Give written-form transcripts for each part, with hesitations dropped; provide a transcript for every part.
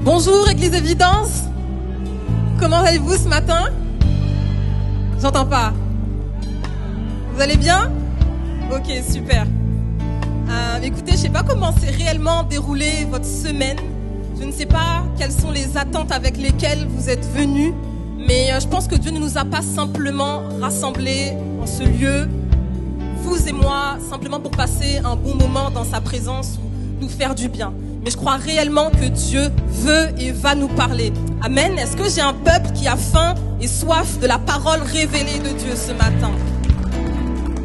Bonjour Église Évidence, comment allez-vous ce matin? J'entends pas. Vous allez bien? Ok, super. Écoutez, je sais pas comment s'est réellement déroulée votre semaine. Je ne sais pas quelles sont les attentes avec lesquelles vous êtes venus, mais je pense que Dieu ne nous a pas simplement rassemblés en ce lieu, vous et moi, simplement pour passer un bon moment dans sa présence ou nous faire du bien. Mais je crois réellement que Dieu veut et va nous parler. Amen. Est-ce que j'ai un peuple qui a faim et soif de la parole révélée de Dieu ce matin?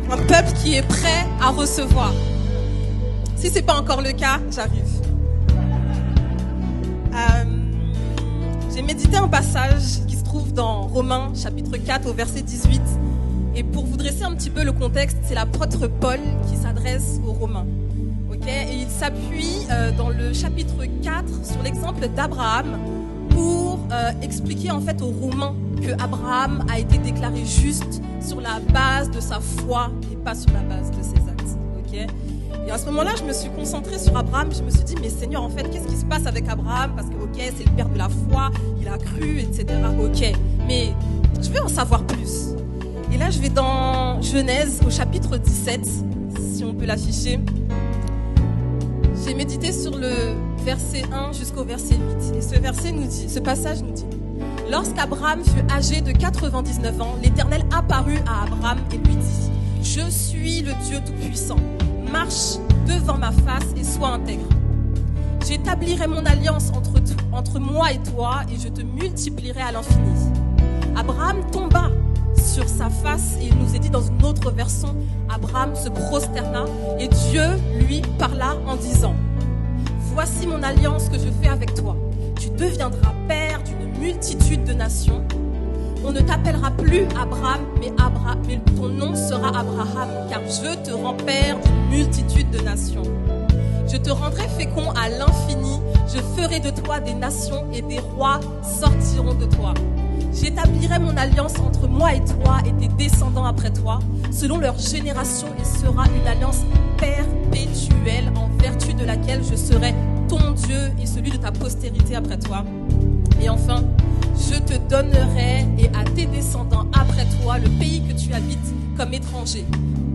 Un peuple qui est prêt à recevoir. Si ce n'est pas encore le cas, j'arrive. J'ai médité un passage qui se trouve dans Romains chapitre 4 au verset 18. Et pour vous dresser un petit peu le contexte, c'est l'apôtre Paul qui s'adresse aux Romains. Et il s'appuie dans le chapitre 4 sur l'exemple d'Abraham pour expliquer en fait aux Romains que Abraham a été déclaré juste sur la base de sa foi et pas sur la base de ses actes. Et à ce moment-là, je me suis concentrée sur Abraham. Je me suis dit, mais Seigneur, en fait, qu'est-ce qui se passe avec Abraham? Parce que c'est le père de la foi, il a cru, etc. Mais je veux en savoir plus. Et là, je vais dans Genèse au chapitre 17, si on peut l'afficher. J'ai médité sur le verset 1 jusqu'au verset 8. Et ce passage nous dit: Lorsqu'Abraham fut âgé de 99 ans, l'Éternel apparut à Abraham et lui dit: Je suis le Dieu Tout-Puissant. Marche devant ma face et sois intègre. J'établirai mon alliance entre moi et toi et je te multiplierai à l'infini. Abraham tomba sur sa face et il nous est dit dans une autre version, Abraham se prosterna et Dieu lui parla en disant: Voici mon alliance que je fais avec toi. Tu deviendras père d'une multitude de nations. On ne t'appellera plus Abraham, mais ton nom sera Abraham, car je te rends père d'une multitude de nations. Je te rendrai fécond à l'infini, je ferai de toi des nations et des rois sortiront de toi. J'établirai mon alliance entre moi et toi et tes descendants après toi, selon leur génération, et sera une alliance perpétuelle en vertu de laquelle je serai ton Dieu et celui de ta postérité après toi. Et enfin, je te donnerai et à tes descendants après toi le pays que tu habites comme étranger,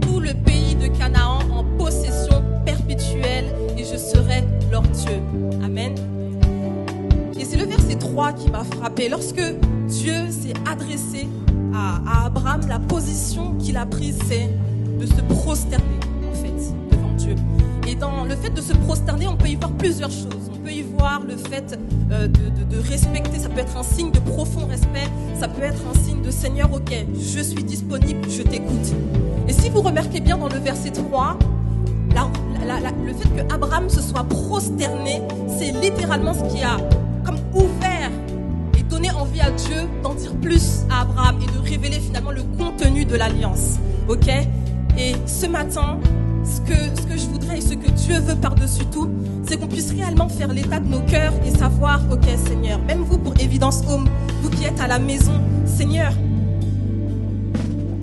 tout le pays de Canaan en possession perpétuelle, et je serai leur Dieu. Amen. Et c'est le verset 3 qui m'a frappé. Lorsque Dieu s'est adressé à Abraham, la position qu'il a prise, c'est de se prosterner, en fait, devant Dieu. Et dans le fait de se prosterner, on peut y voir plusieurs choses. On peut y voir le fait de respecter. Ça peut être un signe de profond respect. Ça peut être un signe de Seigneur, ok, je suis disponible, je t'écoute. Et si vous remarquez bien dans le verset 3, le fait que Abraham se soit prosterné, c'est littéralement ce qui a comme ouvert et donné envie à Dieu d'en dire plus à Abraham et de révéler finalement le contenu de l'alliance. Et ce matin, ce que je voudrais et ce que Dieu veut par-dessus tout, c'est qu'on puisse réellement faire l'état de nos cœurs et savoir, ok Seigneur, même vous pour Évidence Home, vous qui êtes à la maison, Seigneur,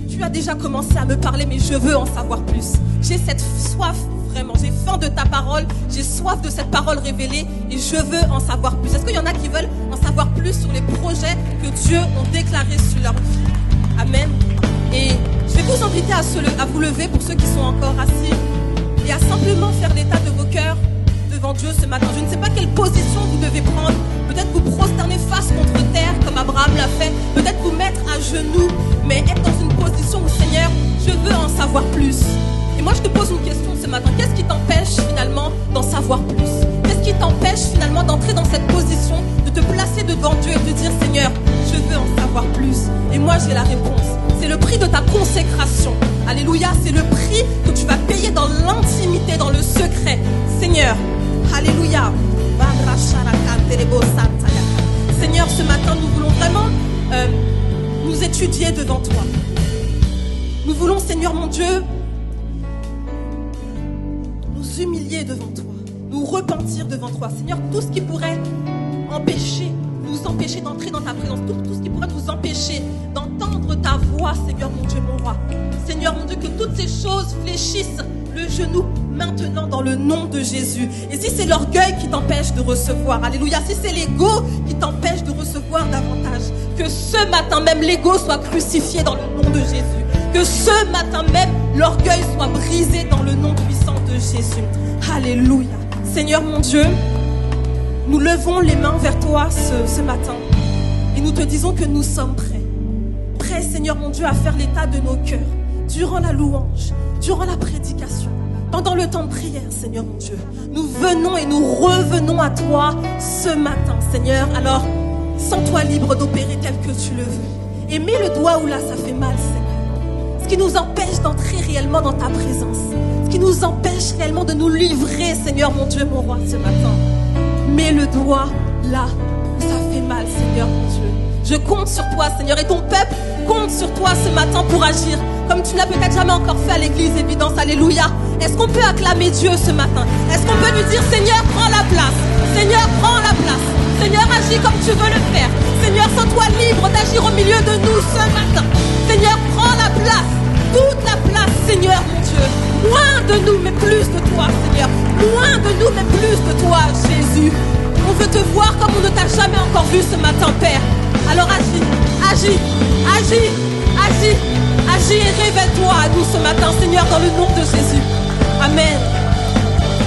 tu as déjà commencé à me parler, mais je veux en savoir plus. J'ai cette soif, vraiment, j'ai faim de ta parole, j'ai soif de cette parole révélée et je veux en savoir plus. Est-ce qu'il y en a qui veulent en savoir plus sur les projets que Dieu a déclarés sur leur vie? Amen. Et je vais vous inviter à vous lever pour ceux qui sont encore assis et à simplement faire l'état de vos cœurs devant Dieu ce matin. Je ne sais pas quelle position vous devez prendre. Peut-être vous prosterner face contre terre comme Abraham l'a fait. Peut-être vous mettre à genoux, mais être dans une position où Seigneur, je veux en savoir plus. Et moi je te pose une question ce matin. Qu'est-ce qui t'empêche finalement d'en savoir plus? Qu'est-ce qui t'empêche finalement d'entrer dans cette position, de te placer devant Dieu et de dire Seigneur, je veux en savoir plus? Et moi j'ai la réponse. C'est le prix de ta consécration. Alléluia, c'est le prix que tu vas payer dans l'intimité, dans le secret. Seigneur, alléluia. Seigneur, ce matin, nous voulons vraiment nous étudier devant toi. Nous voulons, Seigneur mon Dieu, nous humilier devant toi, nous repentir devant toi. Seigneur, tout ce qui pourrait nous empêcher d'entrer dans ta présence, tout ce qui pourrait nous empêcher d'entendre ta voix, Seigneur mon Dieu, mon roi. Seigneur mon Dieu, que toutes ces choses fléchissent le genou maintenant dans le nom de Jésus. Et si c'est l'orgueil qui t'empêche de recevoir, alléluia, si c'est l'ego qui t'empêche de recevoir davantage, que ce matin même l'ego soit crucifié dans le nom de Jésus. Que ce matin même l'orgueil soit brisé dans le nom puissant de Jésus. Alléluia. Seigneur mon Dieu, nous levons les mains vers toi ce matin et nous te disons que nous sommes prêts. Prêts, Seigneur mon Dieu, à faire l'état de nos cœurs durant la louange, durant la prédication, pendant le temps de prière, Seigneur mon Dieu. Nous venons et nous revenons à toi ce matin, Seigneur. Alors, sens-toi libre d'opérer tel que tu le veux. Et mets le doigt où là ça fait mal, Seigneur. Ce qui nous empêche d'entrer réellement dans ta présence. Ce qui nous empêche réellement de nous livrer, Seigneur mon Dieu, mon roi, ce matin. Mets le doigt là où ça fait mal, Seigneur mon Dieu. Je compte sur toi, Seigneur, et ton peuple compte sur toi ce matin pour agir comme tu ne l'as peut-être jamais encore fait à l'église Évidence. Alléluia. Est-ce qu'on peut acclamer Dieu ce matin? Est-ce qu'on peut lui dire, Seigneur, prends la place. Seigneur, prends la place. Seigneur, agis comme tu veux le faire. Seigneur, sens-toi libre d'agir au milieu de nous ce matin. Seigneur, prends la place. Toute la place, Seigneur, mon Dieu. Loin de nous, mais plus de toi, Seigneur. Loin de nous, mais plus de toi, Jésus. On veut te voir comme on ne t'a jamais encore vu ce matin, Père. Alors agis, agis, agis, agis, agis et révèle-toi à nous ce matin, Seigneur, dans le nom de Jésus. Amen.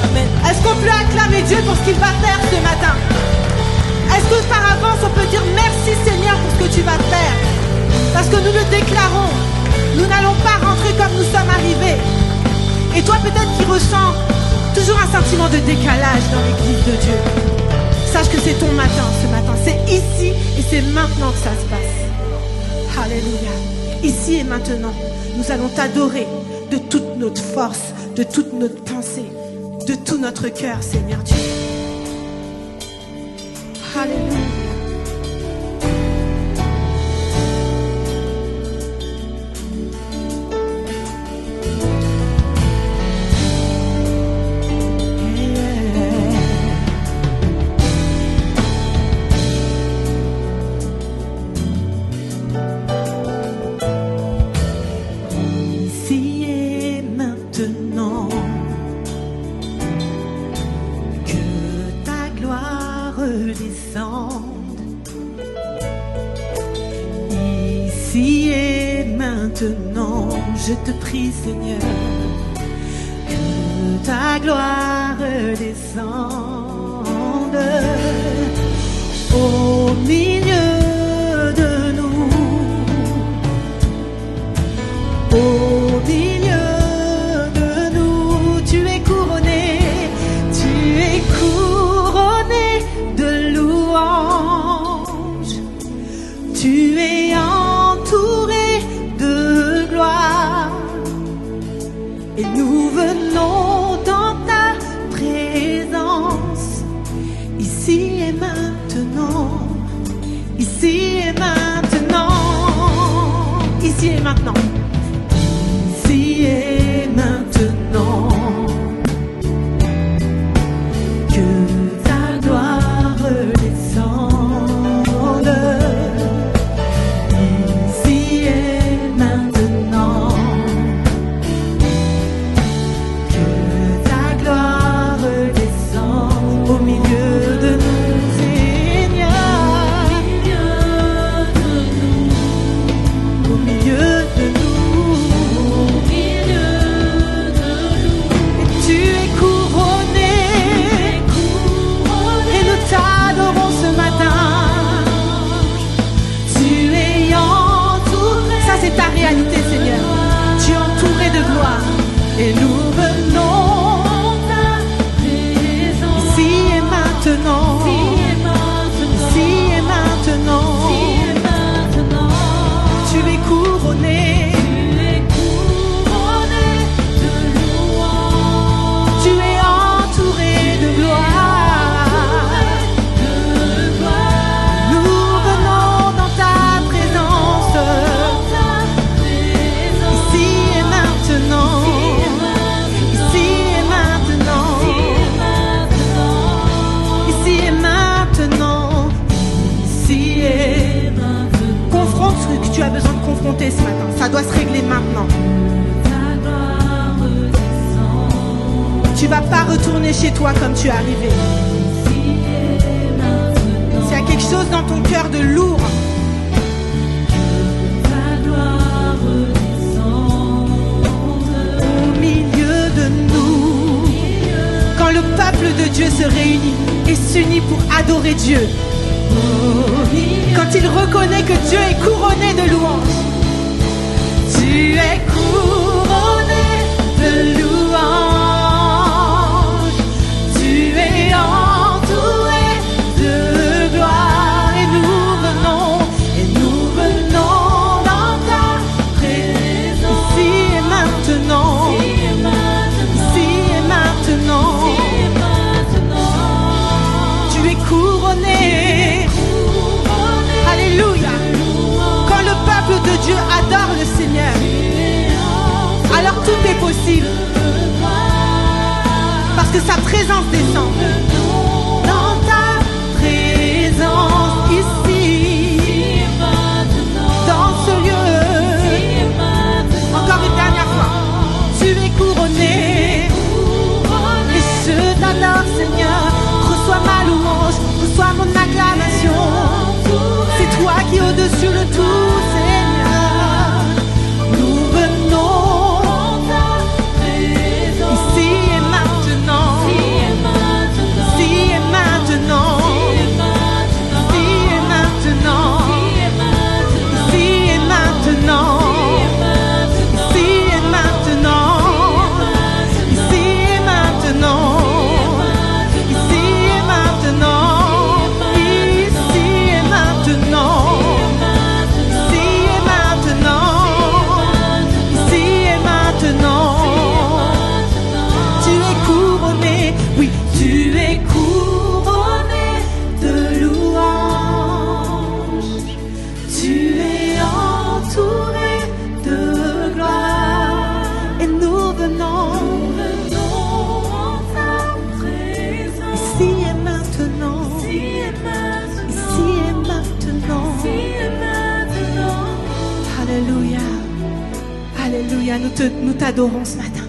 Amen. Est-ce qu'on peut acclamer Dieu pour ce qu'il va faire ce matin? Est-ce que par avance on peut dire merci Seigneur pour ce que tu vas faire? Parce que nous le déclarons, nous n'allons pas rentrer comme nous sommes arrivés. Et toi peut-être qui ressens toujours un sentiment de décalage dans l'église de Dieu, sache que c'est ton matin ce matin, c'est ici et c'est maintenant que ça se passe. Alléluia. Ici et maintenant, nous allons t'adorer de toute notre force, de toute notre pensée, de tout notre cœur, Seigneur Dieu. Alléluia. Je te prie, Seigneur, que ta gloire descende au milieu de nous, au milieu de nous. Tu es couronné de louanges, tu es entouré de gloire. Et nous venons dans ta présence, ici et maintenant, ici et maintenant, ici et maintenant, ici et maintenant, que ta gloire descende. Et nous venons ici et maintenant, ici et maintenant, tu es couronné de louanges, tu es entouré de gloire. Nous venons dans ta présence, ici et maintenant. Confronte ce que tu as besoin de confronter ce matin. Ça doit se régler maintenant. Tu vas pas retourner chez toi comme tu es arrivé. S'il y a quelque chose dans ton cœur de lourd, au milieu de nous, quand le peuple de Dieu se réunit et s'unit pour adorer Dieu, quand il reconnaît que Dieu est couronné de louanges, tu es couronné de louanges, tu es entouré de gloire, et nous venons dans ta présence, ici et maintenant, ici et maintenant, tu es couronné. Alléluia. Quand le peuple de Dieu adore le Seigneur, alors tout est possible. Parce que sa présence descend. Dans ta présence, ici, dans ce lieu. Encore une dernière fois. Tu es couronné. Et je t'adore, Seigneur. Reçois ma louange, reçois mon acclamation. C'est toi qui es au-dessus de tout, Seigneur. Nous venons ici et maintenant. Ici et maintenant. Ici et maintenant. Ici et maintenant. Ici et maintenant. Ici et maintenant. Ici et maintenant. Ici et maintenant. Oui, tu es couronné de louanges, tu es entouré de gloire, et nous venons en ta présence, ici et maintenant, ici et maintenant. Alléluia, alléluia, nous t'adorons ce matin.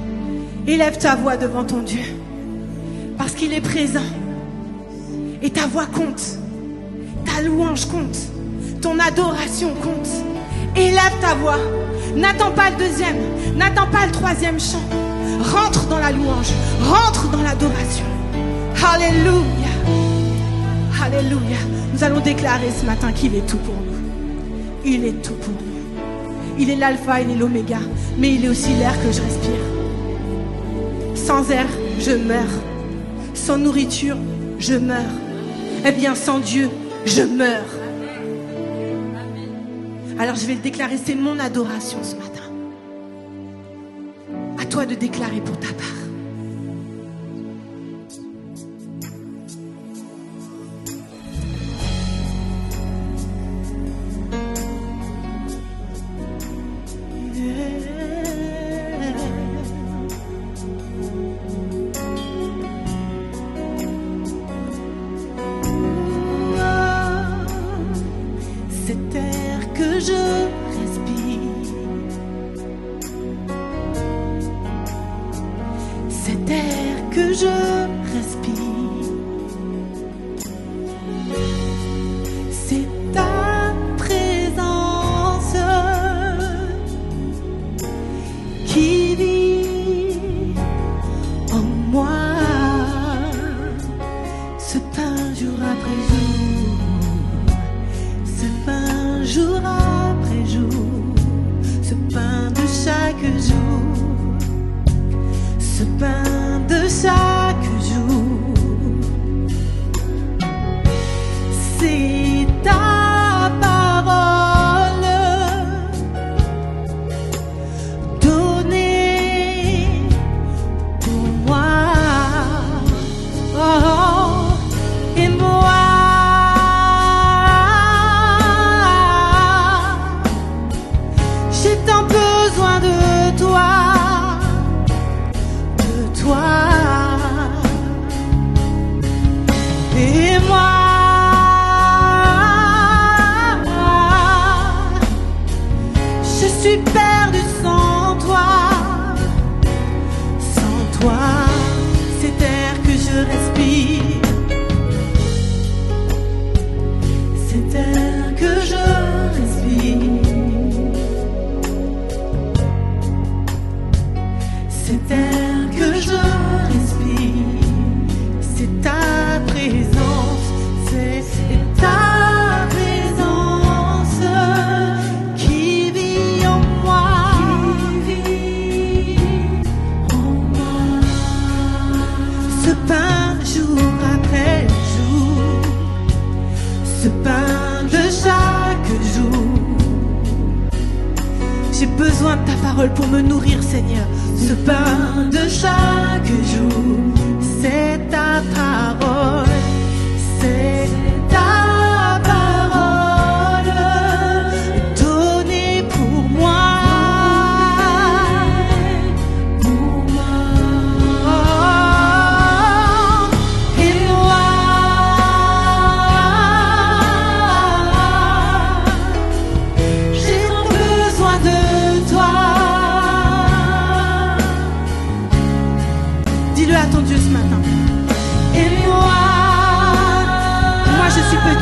Élève ta voix devant ton Dieu. Parce qu'il est présent. Et ta voix compte. Ta louange compte. Ton adoration compte. Élève ta voix. N'attends pas le deuxième. N'attends pas le troisième chant. Rentre dans la louange. Rentre dans l'adoration. Alléluia. Alléluia. Nous allons déclarer ce matin qu'il est tout pour nous. Il est tout pour nous. Il est l'alpha, il est l'oméga. Mais il est aussi l'air que je respire. Sans air, je meurs. Sans nourriture, je meurs. Eh bien, sans Dieu, je meurs. Alors, je vais le déclarer, c'est mon adoration ce matin. À toi de déclarer pour ta part. Et moi besoin de ta parole pour me nourrir, Seigneur. Ce pain de chaque jour, c'est ta parole. C'est ta parole donnée pour moi.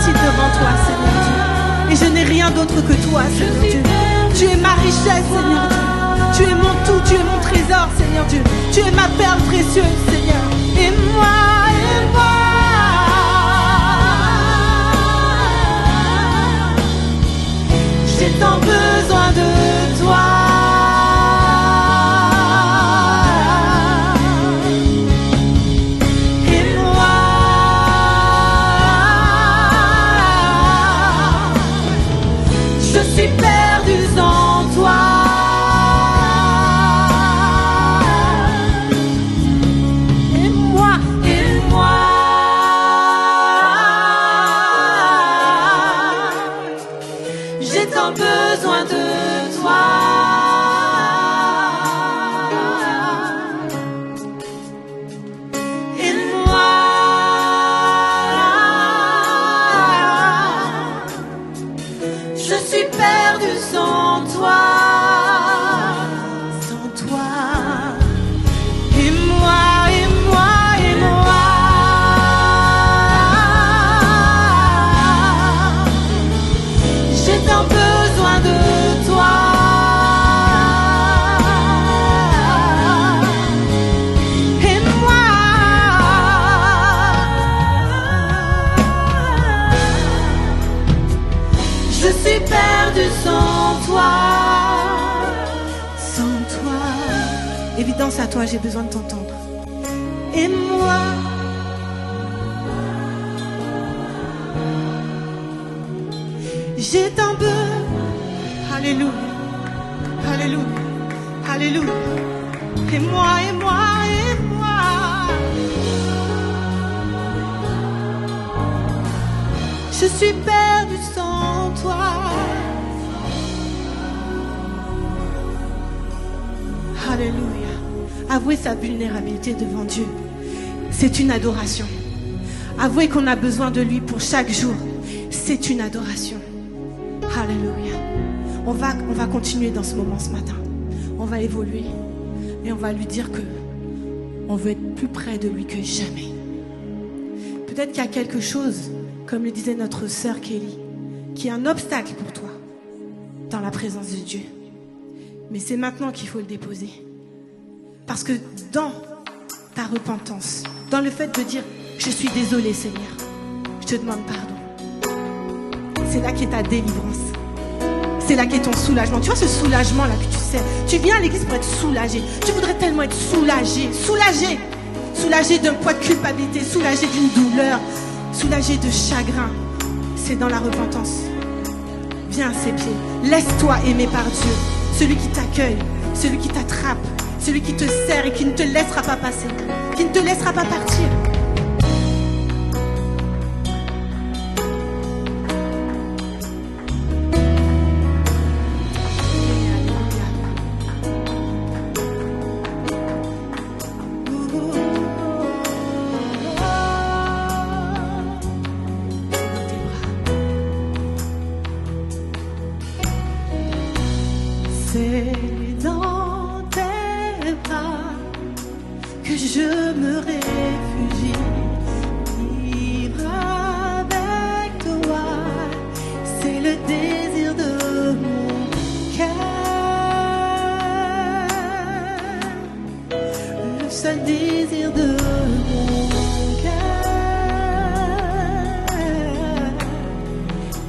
Devant toi, Seigneur Dieu. Et je n'ai rien d'autre que toi, Seigneur Dieu. Tu es ma richesse, Seigneur Dieu. Tu es mon tout, tu es mon trésor, Seigneur Dieu. Tu es ma perle précieuse, Seigneur. Et moi, j'ai tant besoin de toi. Évidence à toi, j'ai besoin de t'entendre. Et moi, j'ai tant besoin. Alléluia, alléluia, alléluia. Et moi, et moi, et moi. Je suis perdu sans toi. Alléluia. Avouer sa vulnérabilité devant Dieu, c'est une adoration. Avouer qu'on a besoin de lui pour chaque jour, c'est une adoration. Alléluia. On va continuer dans ce moment ce matin. On va évoluer et on va lui dire que on veut être plus près de lui que jamais. Peut-être qu'il y a quelque chose, comme le disait notre sœur Kelly, qui est un obstacle pour toi dans la présence de Dieu. Mais c'est maintenant qu'il faut le déposer. Parce que dans ta repentance, dans le fait de dire « Je suis désolé Seigneur, je te demande pardon », c'est là qu'est ta délivrance. C'est là qu'est ton soulagement. Tu vois ce soulagement-là que tu sais. Tu viens à l'église pour être soulagé. Tu voudrais tellement être soulagé. Soulagé. Soulagé d'un poids de culpabilité. Soulagé d'une douleur. Soulagé de chagrin. C'est dans la repentance. Viens à ses pieds. Laisse-toi aimer par Dieu. Celui qui t'accueille. Celui qui t'attrape. Celui qui te serre et qui ne te laissera pas passer. Qui ne te laissera pas partir. C'est dans tes bras que je me réfugie, vivre avec toi, c'est le désir de mon cœur, le seul désir de mon cœur,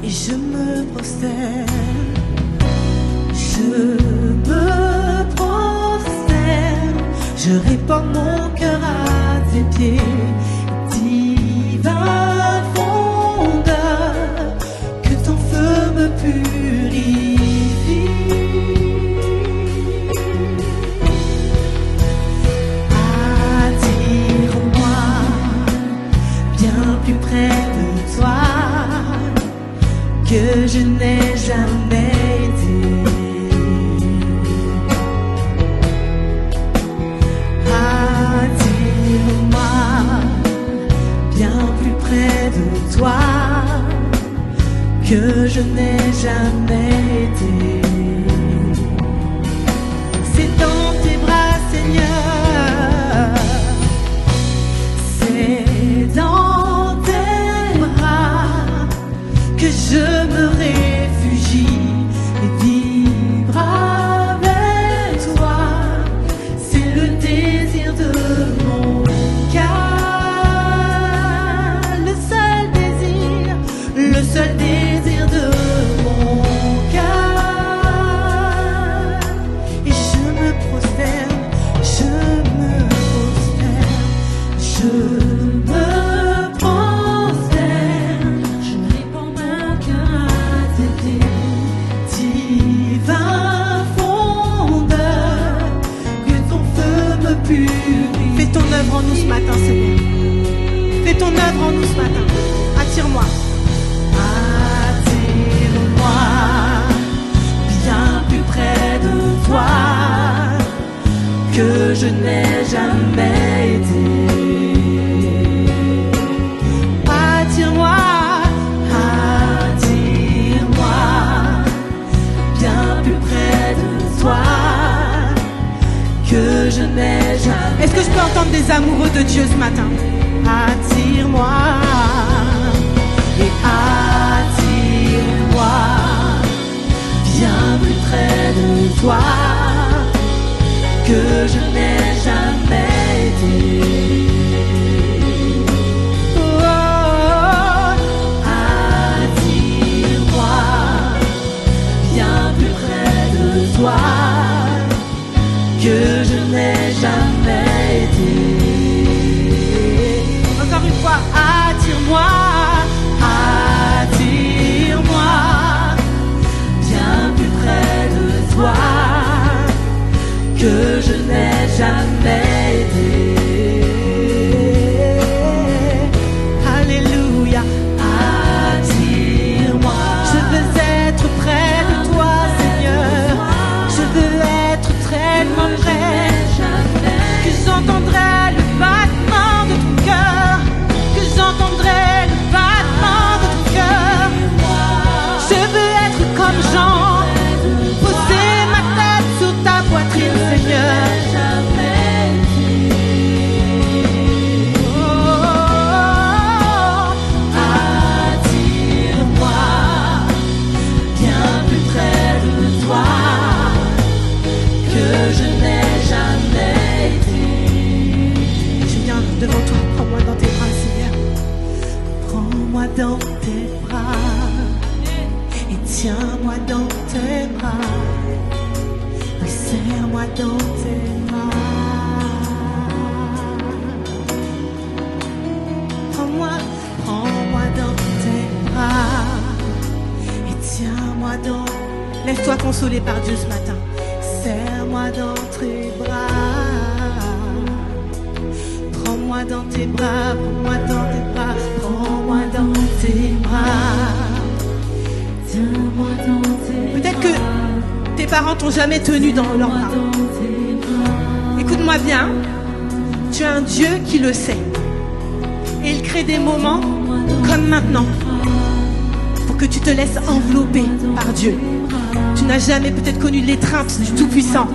et je me prosterne. Je me prosterne, je répands mon cœur à tes pieds, divin fondeur, que ton feu me purifie. toi que je n'ai jamais été. Attire-moi bien plus près de toi que je n'ai jamais été. C'est dans tes bras, Seigneur, c'est dans tes bras que je me réfugie et vivre avec toi. C'est le désir de mon cœur, le seul désir de mon cœur. Et je me prosterne, je me prosterne, je réponds ma cœur à tes pieds. Divin fondeur, que ton feu me purifie. Fais ton œuvre en nous ce matin, Seigneur. Fais ton œuvre en nous ce matin. Attire-moi. Attire-moi bien plus près de toi que je n'ai jamais été. Attire-moi, attire-moi bien plus près de toi que je n'ai jamais. Est-ce que je peux entendre des amoureux de Dieu ce matin? Attire-moi et attire-moi bien plus près de toi que je n'ai jamais été. Oh, attire-moi bien plus près de toi que je n'ai jamais été. Encore une fois, attire-moi, attire-moi bien plus près de toi que je n'ai jamais été. Alléluia, attire-moi. Je veux être près de toi, Seigneur. Je veux être tellement près que j'entendrai le battement de ton cœur, que j'entendrai le battement de ton cœur. Je veux être comme Jean, poser ma tête sur ta poitrine, Seigneur. Oh, attire-moi bien plus près de toi que je n'ai jamais été. Je viens devant toi, prends-moi dans tes bras, Seigneur. Prends-moi dans tes bras et tiens-moi dans tes bras. Et serre-moi dans tes bras. Prends-moi dans tes bras et tiens-moi dans. Laisse-toi consoler par Dieu ce matin. Serre-moi dans tes bras. Prends-moi dans tes bras, prends-moi dans tes bras, prends-moi dans tes bras. Tiens-moi dans tes bras. Peut-être que tes parents t'ont jamais tenu dans leurs bras. Écoute-moi bien, tu as un Dieu qui le sait. Et il crée des moments comme maintenant pour que tu te laisses envelopper par Dieu. Tu n'as jamais peut-être connu l'étreinte du Tout-Puissant,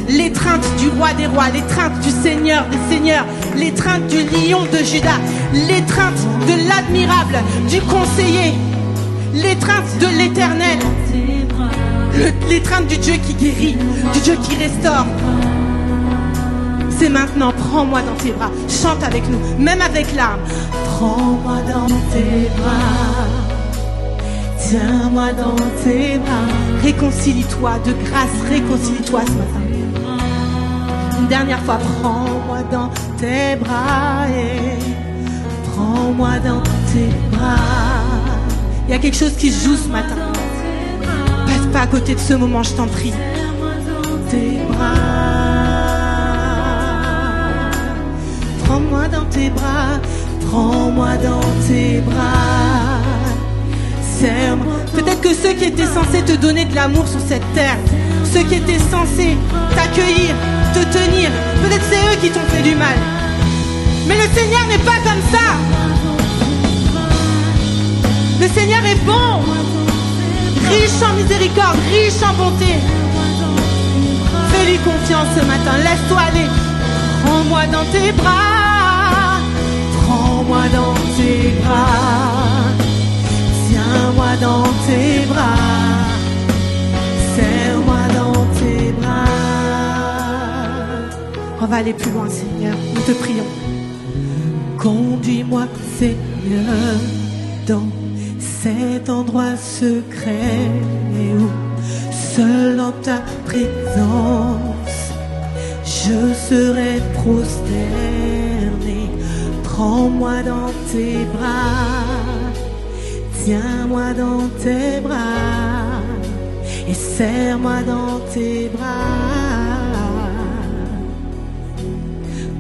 l'étreinte du Roi des Rois, l'étreinte du Seigneur des Seigneurs, l'étreinte du Lion de Juda, l'étreinte de l'Admirable, du Conseiller, l'étreinte de l'Éternel, l'étreinte du Dieu qui guérit, du Dieu qui restaure. C'est maintenant, prends-moi dans tes bras, chante avec nous, même avec larmes. Prends-moi dans tes bras, tiens-moi dans tes bras, réconcilie-toi, de grâce, réconcilie-toi ce matin. Une dernière fois, prends-moi dans tes bras et prends-moi dans tes bras. Il y a quelque chose qui se joue ce matin. Passe pas à côté de ce moment, je t'en prie. Tes bras. Prends-moi dans tes bras, Prends-moi dans tes bras. Serre-moi. Peut-être que ceux qui étaient censés te donner de l'amour sur cette terre, ceux qui étaient censés t'accueillir, te tenir, peut-être c'est eux qui t'ont fait du mal. Mais le Seigneur n'est pas comme ça. Le Seigneur est bon, riche en miséricorde, riche en bonté. Fais-lui confiance ce matin, laisse-toi aller. Prends-moi dans tes bras, prends-moi dans tes bras. Tiens-moi dans tes bras, serre-moi dans tes bras. On va aller plus loin, Seigneur, nous te prions. Conduis-moi, Seigneur, dans cet endroit secret où, seul en ta présence, je serai prosterné. Prends-moi dans tes bras, tiens-moi dans tes bras et serre-moi dans tes bras.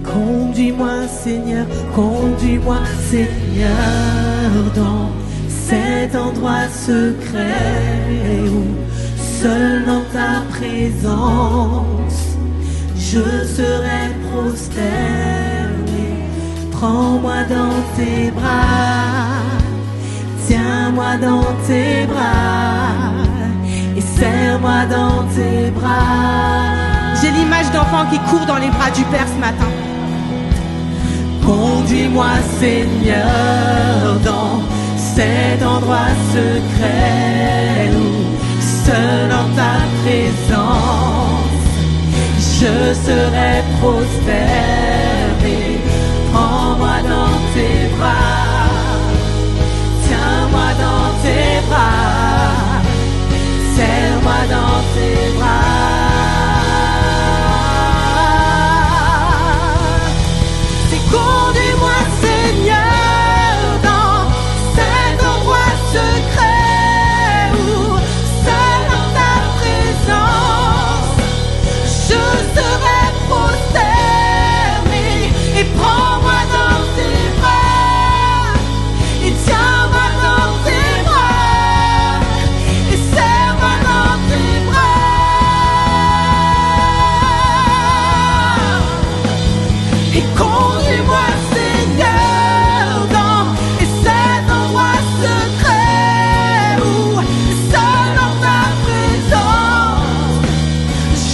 Conduis-moi, Seigneur, dans cet endroit secret où, seul dans ta présence, je serai prosterné. Prends-moi dans tes bras, tiens-moi dans tes bras et serre-moi dans tes bras. J'ai l'image d'enfants qui courent dans les bras du Père ce matin. Conduis-moi, Seigneur, dans cet endroit secret où, seul en ta présence, je serai prosterné. Prends-moi dans tes bras, tiens-moi dans tes bras, serre-moi dans tes bras. Conduis-moi, Seigneur, dans cet endroit secret où, seul en ta présence, je serai prosterné. Et prends-moi dans tes bras, et tiens-moi dans tes bras, et serre-moi dans tes bras. Et conduis-moi, Seigneur, dans cet endroit secret où, seul en ta présence,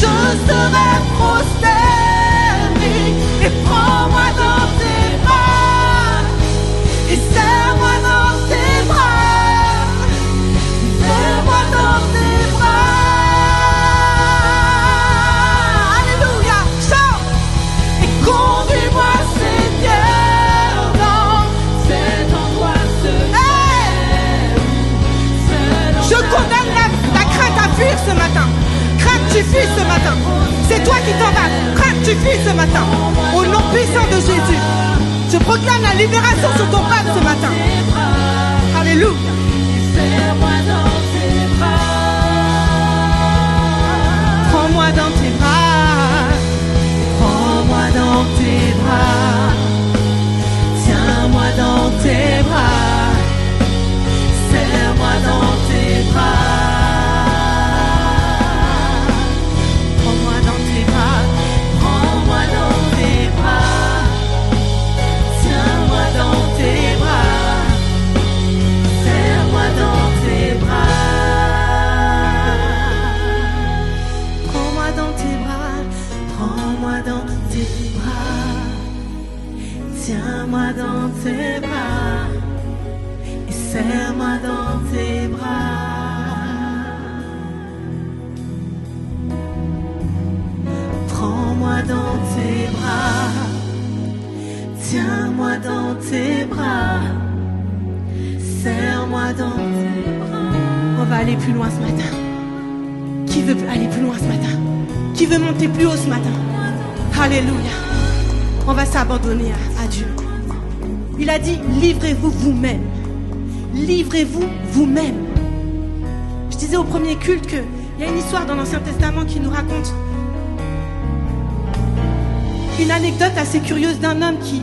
je serai prosterné. Et prends-moi dans tes bras, et serre-moi dans tes bras, serre-moi dans tes bras. Alléluia, chante. Et conduis-moi, Seigneur, dans cet endroit secret. Je condamne la crainte à fuir ce matin. Crainte, tu fuis ce matin. C'est toi qui t'en vas. Crainte, tu fuis ce matin. Au nom puissant de Jésus, je proclame la libération sur ton peuple ce matin. Alléluia. Serre-moi dans tes bras. Prends-moi dans tes bras. Prends-moi dans tes bras. Tiens-moi dans tes bras. Serre-moi dans tes bras. Prends-moi dans tes bras. Prends-moi dans tes bras. Tiens-moi dans tes bras. Serre-moi dans tes bras. Prends-moi dans tes bras. Prends-moi dans tes bras. Tiens-moi dans tes bras. Et serre-moi dans tes bras. Prends-moi dans tes bras. Tiens-moi dans tes bras. Serre-moi dans tes bras. On va aller plus loin ce matin. Qui veut aller plus loin ce matin? Qui veut monter plus haut ce matin? Alléluia. On va s'abandonner à Dieu. Il a dit, livrez-vous vous-même. Livrez-vous vous-même. Je disais au premier culte qu'il y a une histoire dans l'Ancien Testament qui nous raconte une anecdote assez curieuse d'un homme qui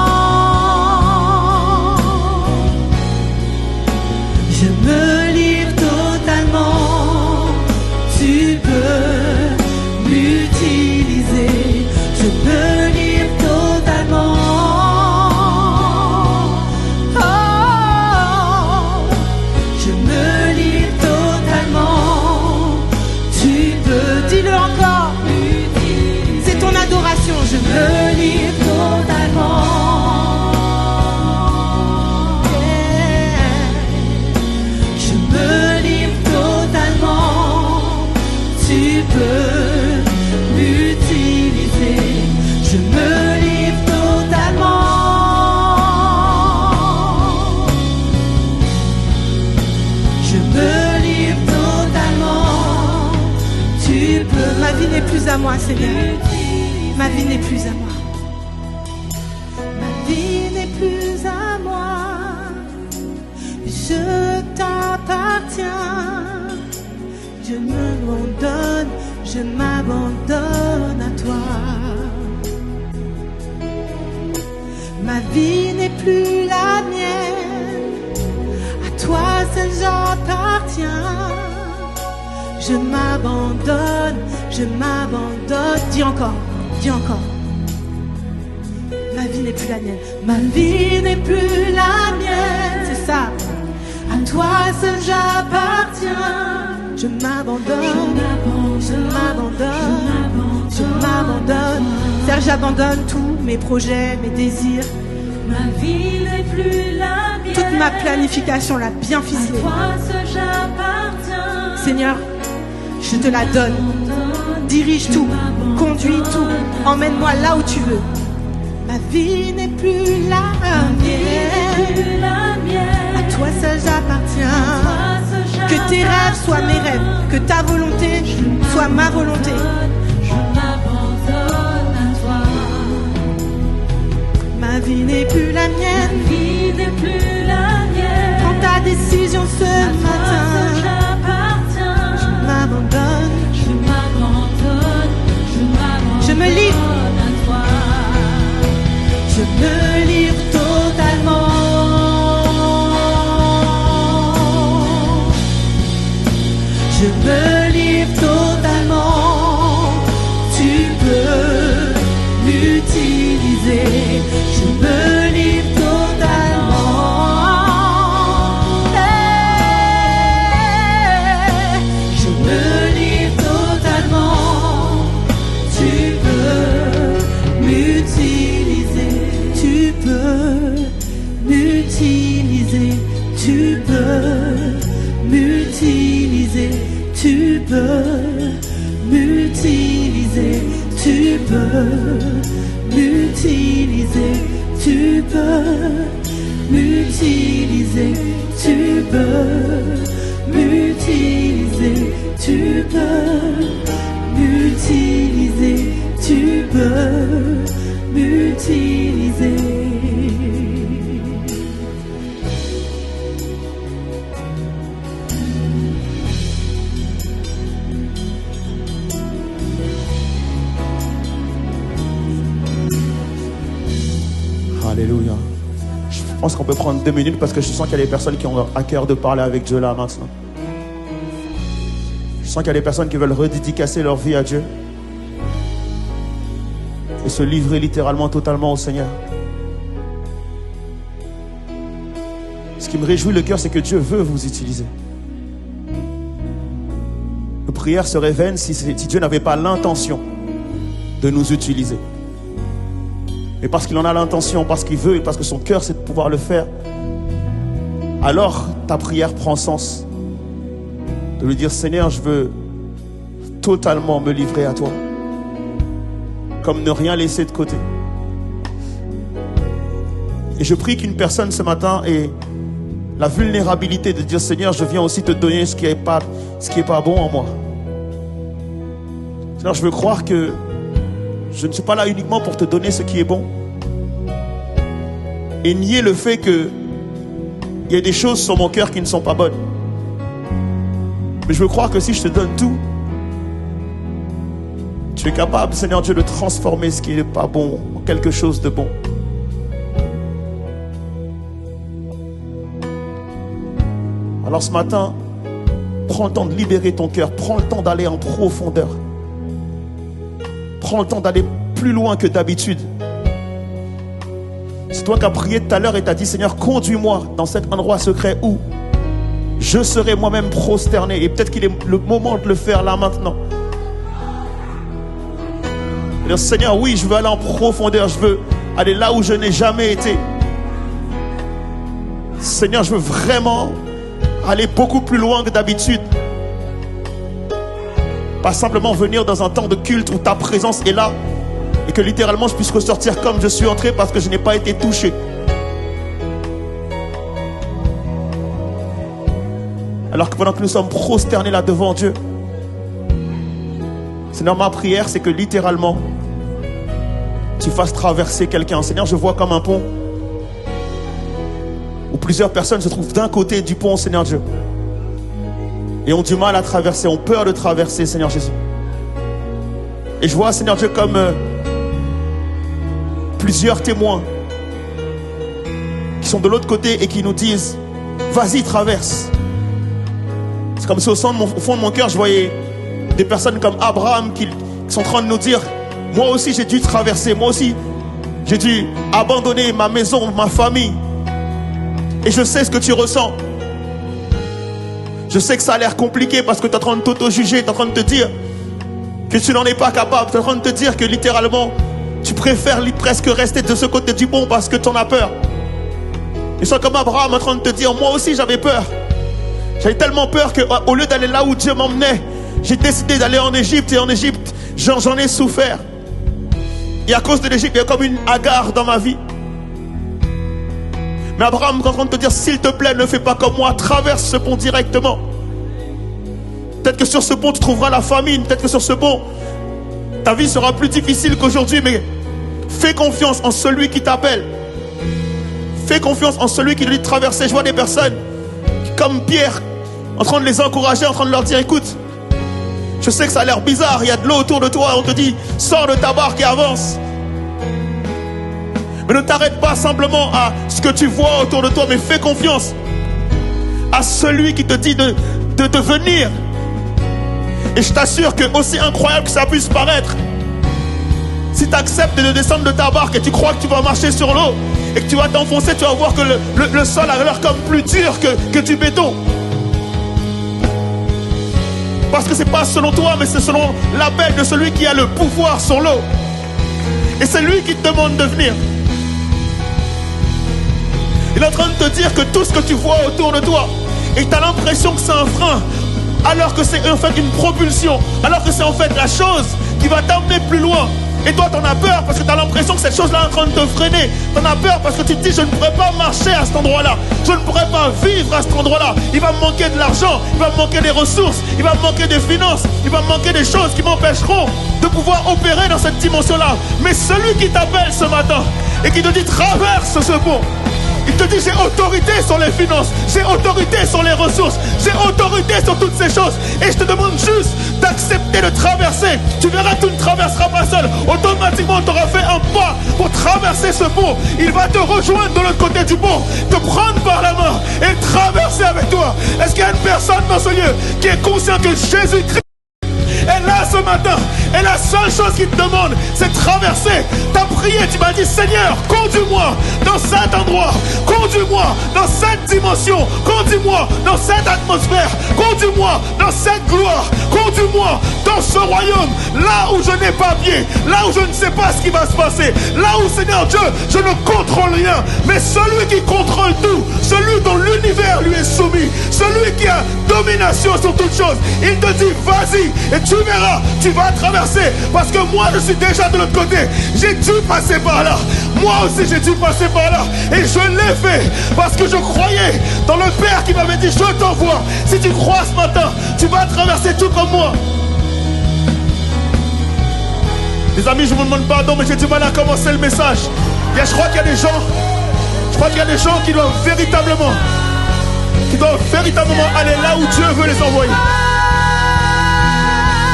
Ma vie n'est plus à moi, Seigneur. Ma vie n'est plus à moi. Ma vie n'est plus à moi. Je t'appartiens. Je m'abandonne, je m'abandonne à toi. Ma vie n'est plus la mienne. À toi seul j'appartiens. Je m'abandonne, je m'abandonne. Dis encore, dis encore. Ma vie n'est plus la mienne. Ma vie n'est plus la mienne. C'est ça. À toi seul j'appartiens. Je m'abandonne, je m'abandonne, je m'abandonne. Serge, j'abandonne tous mes projets, mes désirs. Ma vie n'est plus la mienne. Toute ma planification l'a bien ficelée. À toi seul j'appartiens. Seigneur, je te la donne. Dirige tout, conduis tout. Emmène-moi là où tu veux. Ma vie n'est plus la mienne. À toi seul j'appartiens. Que tes rêves soient mes rêves. Que ta volonté soit ma volonté. Je m'abandonne à toi. Ma vie n'est plus la mienne. Ma vie n'est plus la mienne. Prends ta décision ce matin. J'appartiens. Je m'abandonne. Je m'abandonne. Je m'abandonne. Je me livre à toi. Je me livre totalement. Je me livre totalement. Tu peux l'utiliser. Je me livre totalement. Je me livre totalement. Tu peux m'utiliser. Tu peux m'utiliser. Tu peux m'utiliser. Tu peux m'utiliser, tu peux m'utiliser, tu peux m'utiliser, tu peux m'utiliser, tu peux m'utiliser, tu peux m'utiliser. Alléluia. Je pense qu'on peut prendre 2 minutes parce que je sens qu'il y a des personnes qui ont à cœur de parler avec Dieu là maintenant. Je sens qu'il y a des personnes qui veulent redédicacer leur vie à Dieu et se livrer littéralement totalement au Seigneur. Ce qui me réjouit le cœur, c'est que Dieu veut vous utiliser. Nos prières seraient vaines si Dieu n'avait pas l'intention de nous utiliser. Et parce qu'il en a l'intention, parce qu'il veut et parce que son cœur c'est de pouvoir le faire, alors ta prière prend sens. De lui dire, Seigneur, je veux totalement me livrer à toi. Comme ne rien laisser de côté. Et je prie qu'une personne ce matin ait la vulnérabilité de dire, Seigneur, je viens aussi te donner ce qui est pas bon en moi. Seigneur, je veux croire que je ne suis pas là uniquement pour te donner ce qui est bon et nier le fait qu'il y a des choses sur mon cœur qui ne sont pas bonnes. Mais je veux croire que si je te donne tout, tu es capable, Seigneur Dieu, de transformer ce qui n'est pas bon en quelque chose de bon. Alors ce matin, prends le temps de libérer ton cœur, prends le temps d'aller en profondeur. Prends le temps d'aller plus loin que d'habitude. C'est toi qui as prié tout à l'heure et tu as dit, Seigneur, conduis-moi dans cet endroit secret où je serai moi-même prosterné. Et peut-être qu'il est le moment de le faire là maintenant. Et Seigneur, oui, je veux aller en profondeur. Je veux aller là où je n'ai jamais été. Seigneur, je veux vraiment aller beaucoup plus loin que d'habitude. Pas simplement venir dans un temps de culte où ta présence est là et que littéralement je puisse ressortir comme je suis entré parce que je n'ai pas été touché. Alors que pendant que nous sommes prosternés là devant Dieu, Seigneur, ma prière, c'est que littéralement, tu fasses traverser quelqu'un. Seigneur, je vois comme un pont où plusieurs personnes se trouvent d'un côté du pont, Seigneur Dieu, et ont du mal à traverser, ont peur de traverser, Seigneur Jésus. Et je vois, Seigneur Dieu, comme plusieurs témoins qui sont de l'autre côté et qui nous disent, vas-y, traverse. C'est comme si au fond de mon cœur, je voyais des personnes comme Abraham qui sont en train de nous dire, moi aussi j'ai dû traverser, moi aussi j'ai dû abandonner ma maison, ma famille. Et je sais ce que tu ressens. Je sais que ça a l'air compliqué parce que tu es en train de t'auto-juger, tu es en train de te dire que tu n'en es pas capable. Tu es en train de te dire que littéralement, tu préfères presque rester de ce côté du pont parce que tu en as peur. Et sois comme Abraham en train de te dire, moi aussi j'avais peur. J'avais tellement peur qu'au lieu d'aller là où Dieu m'emmenait, j'ai décidé d'aller en Égypte. Et en Égypte, j'en ai souffert. Et à cause de l'Égypte, il y a comme une Agar dans ma vie. Mais Abraham est en train de te dire, s'il te plaît, ne fais pas comme moi, traverse ce pont directement. Peut-être que sur ce pont, tu trouveras la famine. Peut-être que sur ce pont, ta vie sera plus difficile qu'aujourd'hui. Mais fais confiance en celui qui t'appelle. Fais confiance en celui qui lui dit de traverser. Je vois des personnes comme Pierre, en train de les encourager, en train de leur dire, écoute, je sais que ça a l'air bizarre, il y a de l'eau autour de toi, on te dit, sors de ta barque et avance. Mais ne t'arrête pas simplement à ce que tu vois autour de toi, mais fais confiance à celui qui te dit de venir. Et je t'assure que, aussi incroyable que ça puisse paraître, si tu acceptes de descendre de ta barque et tu crois que tu vas marcher sur l'eau et que tu vas t'enfoncer, tu vas voir que le sol a l'air comme plus dur que du béton. Parce que c'est pas selon toi, mais c'est selon l'appel de celui qui a le pouvoir sur l'eau. Et c'est lui qui te demande de venir. Il est en train de te dire que tout ce que tu vois autour de toi, et tu as l'impression que c'est un frein, alors que c'est en fait une propulsion, alors que c'est en fait la chose qui va t'emmener plus loin. Et toi, t'en as peur parce que tu as l'impression que cette chose-là est en train de te freiner. T'en as peur parce que tu te dis, je ne pourrais pas marcher à cet endroit-là. Je ne pourrais pas vivre à cet endroit-là. Il va me manquer de l'argent, il va me manquer des ressources, il va me manquer des finances, il va me manquer des choses qui m'empêcheront de pouvoir opérer dans cette dimension-là. Mais celui qui t'appelle ce matin et qui te dit, traverse ce pont, il te dit, j'ai autorité sur les finances, j'ai autorité sur les ressources, j'ai autorité sur toutes ces choses. Et je te demande juste d'accepter de traverser. Tu verras, tu ne traverseras pas seul. Automatiquement, tu auras fait un pas pour traverser ce pont. Il va te rejoindre de l'autre côté du pont, te prendre par la main et traverser avec toi. Est-ce qu'il y a une personne dans ce lieu qui est conscient que Jésus-Christ est là ce matin? Et la seule chose qu'il te demande, c'est de traverser. Tu as prié, tu m'as dit, Seigneur, conduis-moi dans cet endroit, conduis-moi dans cette dimension, conduis-moi dans cette atmosphère, conduis-moi dans cette gloire, conduis-moi dans ce royaume, là où je n'ai pas pied, là où je ne sais pas ce qui va se passer, là où, Seigneur Dieu, je ne contrôle rien, mais celui qui contrôle tout, celui dont l'univers lui est soumis, celui qui a domination sur toutes choses, il te dit, vas-y, et tu verras, tu vas traverser. Parce que moi je suis déjà de l'autre côté. J'ai dû passer par là. Moi aussi j'ai dû passer par là. Et je l'ai fait parce que je croyais dans le Père qui m'avait dit, je t'envoie. Si tu crois ce matin, tu vas traverser tout comme moi. Les amis, je vous demande pardon, mais j'ai du mal à commencer le message. Je crois qu'il y a des gens qui doivent véritablement aller là où Dieu veut les envoyer.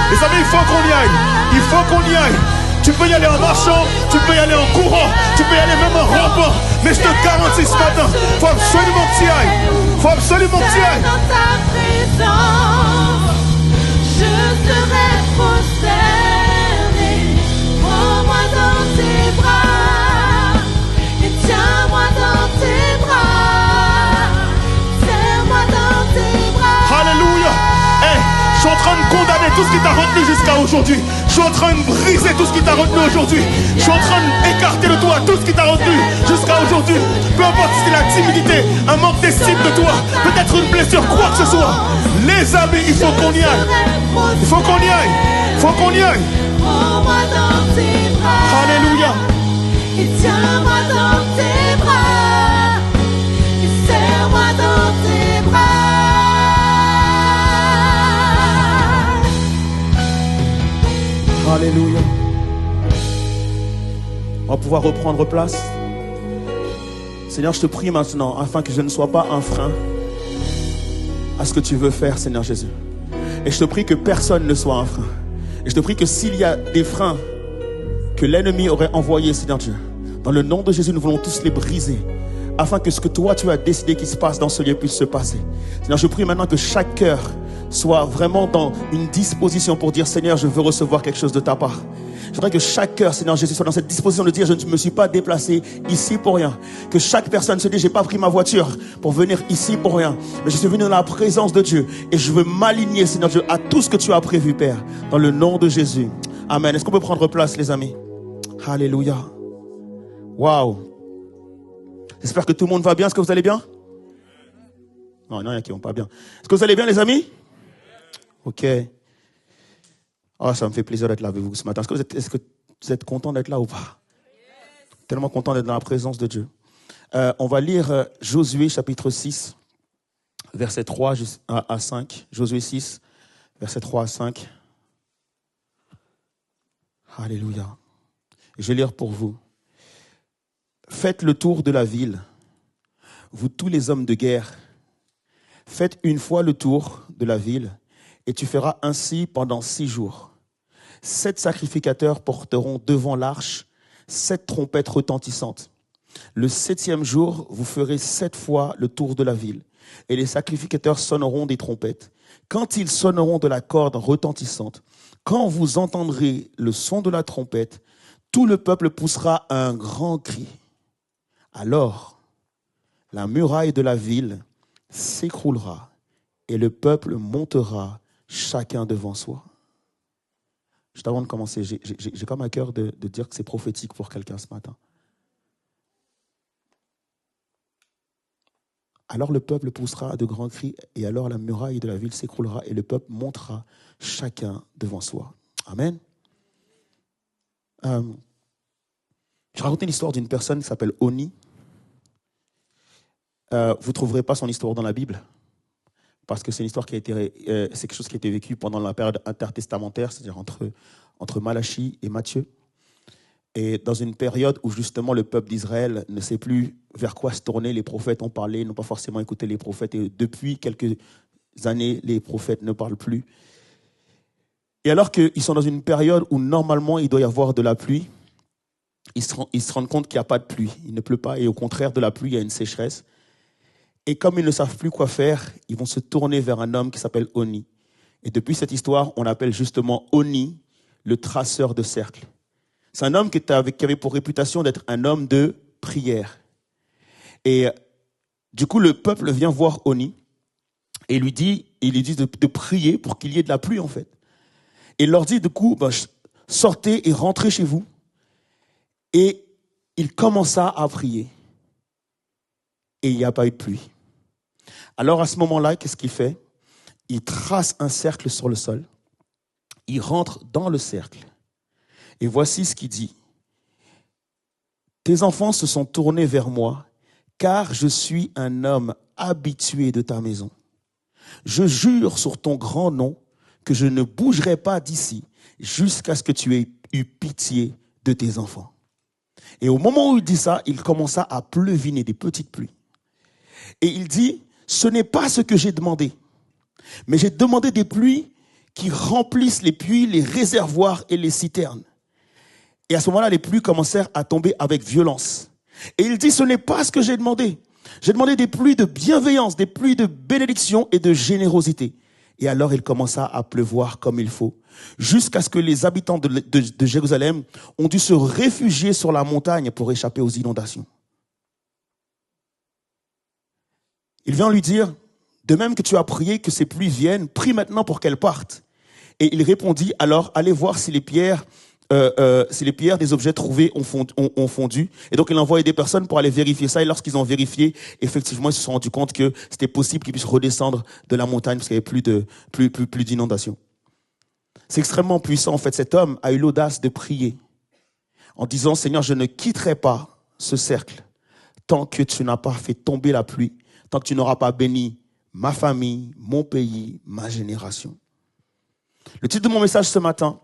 Les amis, il faut qu'on y aille. Il faut qu'on y aille. Tu peux y aller en marchant, tu peux y aller en courant, tu peux y aller même en rampant. Mais je te garantis ce matin, il faut absolument que tu y ailles. Il faut absolument que tu y ailles. Dans ta présence, je serai prosterné. Prends-moi dans tes bras et tiens-moi dans tes bras. Serre-moi dans tes bras. Alléluia. Je suis en train de condamner tout ce qui t'a retenu jusqu'à aujourd'hui. Je suis en train de briser tout ce qui t'a retenu aujourd'hui. Je suis en train d'écarter de toi tout ce qui t'a retenu jusqu'à aujourd'hui. Peu importe si c'est la timidité, un manque d'estime de toi, peut-être une blessure, quoi que ce soit. Les amis, il faut qu'on y aille. Il faut qu'on y aille. Il faut qu'on y aille. Prends-moi dans tes bras. Alléluia. Et tiens-moi dans tes bras. Et serre-moi dans tes bras. Alléluia. On va pouvoir reprendre place. Seigneur, je te prie maintenant, afin que je ne sois pas un frein à ce que tu veux faire, Seigneur Jésus. Et je te prie que personne ne soit un frein. Et je te prie que s'il y a des freins que l'ennemi aurait envoyés, Seigneur Dieu, dans le nom de Jésus, nous voulons tous les briser, afin que ce que toi tu as décidé qu'il se passe dans ce lieu puisse se passer. Seigneur, je prie maintenant que chaque cœur soit vraiment dans une disposition pour dire, Seigneur, je veux recevoir quelque chose de ta part. Je voudrais que chaque cœur, Seigneur Jésus, soit dans cette disposition de dire, je ne me suis pas déplacé ici pour rien. Que chaque personne se dise, j'ai pas pris ma voiture pour venir ici pour rien, mais je suis venu dans la présence de Dieu et je veux m'aligner, Seigneur Dieu, à tout ce que tu as prévu, Père, dans le nom de Jésus. Amen. Est-ce qu'on peut prendre place, les amis? Alléluia. Waouh. J'espère que tout le monde va bien. Est-ce que vous allez bien? Non, il y en a qui vont pas bien. Est-ce que vous allez bien, les amis? Ok. Oh, ça me fait plaisir d'être là avec vous ce matin. Est-ce que vous êtes content d'être là ou pas? Tellement content d'être dans la présence de Dieu. On va lire Josué chapitre 6, versets 3 à 5. Josué 6, versets 3 à 5. Alléluia. Je vais lire pour vous. Faites le tour de la ville, vous tous les hommes de guerre. Faites une fois le tour de la ville, et tu feras ainsi pendant 6 jours. 7 sacrificateurs porteront devant l'arche 7 trompettes retentissantes. Le 7e jour, vous ferez 7 fois le tour de la ville, et les sacrificateurs sonneront des trompettes. Quand ils sonneront de la corde retentissante, quand vous entendrez le son de la trompette, tout le peuple poussera un grand cri. Alors, la muraille de la ville s'écroulera et le peuple montera chacun devant soi. Juste avant de commencer, j'ai comme à cœur de dire que c'est prophétique pour quelqu'un ce matin. Alors le peuple poussera de grands cris et alors la muraille de la ville s'écroulera et le peuple montera chacun devant soi. Amen. Je racontais l'histoire d'une personne qui s'appelle Oni. Vous ne trouverez pas son histoire dans la Bible parce que c'est une histoire qui a été, c'est quelque chose qui a été vécu pendant la période intertestamentaire, c'est-à-dire entre Malachie et Matthieu. Et dans une période où justement le peuple d'Israël ne sait plus vers quoi se tourner, les prophètes ont parlé, n'ont pas forcément écouté les prophètes. Et depuis quelques années, les prophètes ne parlent plus. Et alors qu'ils sont dans une période où normalement il doit y avoir de la pluie, ils se rendent compte qu'il n'y a pas de pluie. Il ne pleut pas et au contraire de la pluie, il y a une sécheresse. Et comme ils ne savent plus quoi faire, ils vont se tourner vers un homme qui s'appelle Oni. Et depuis cette histoire, on appelle justement Oni le traceur de cercles. C'est un homme qui avait pour réputation d'être un homme de prière. Et du coup, le peuple vient voir Oni et il lui dit de prier pour qu'il y ait de la pluie en fait. Et il leur dit du coup, sortez et rentrez chez vous. Et il commença à prier. Et il n'y a pas eu de pluie. Alors à ce moment-là, qu'est-ce qu'il fait? Il trace un cercle sur le sol. Il rentre dans le cercle. Et voici ce qu'il dit. Tes enfants se sont tournés vers moi, car je suis un homme habitué de ta maison. Je jure sur ton grand nom que je ne bougerai pas d'ici jusqu'à ce que tu aies eu pitié de tes enfants. Et au moment où il dit ça, il commença à pleuviner des petites pluies. Et il dit, ce n'est pas ce que j'ai demandé, mais j'ai demandé des pluies qui remplissent les puits, les réservoirs et les citernes. Et à ce moment-là, les pluies commencèrent à tomber avec violence. Et il dit, ce n'est pas ce que j'ai demandé. J'ai demandé des pluies de bienveillance, des pluies de bénédiction et de générosité. Et alors, il commença à pleuvoir comme il faut, jusqu'à ce que les habitants de Jérusalem ont dû se réfugier sur la montagne pour échapper aux inondations. Il vient lui dire, de même que tu as prié que ces pluies viennent, prie maintenant pour qu'elles partent. Et il répondit, alors allez voir si les pierres des objets trouvés ont fondu. Et donc il a envoyé des personnes pour aller vérifier ça. Et lorsqu'ils ont vérifié, effectivement, ils se sont rendus compte que c'était possible qu'ils puissent redescendre de la montagne parce qu'il n'y avait plus d'inondation. C'est extrêmement puissant. En fait, cet homme a eu l'audace de prier en disant, Seigneur, je ne quitterai pas ce cercle tant que tu n'as pas fait tomber la pluie, tant que tu n'auras pas béni ma famille, mon pays, ma génération. Le titre de mon message ce matin,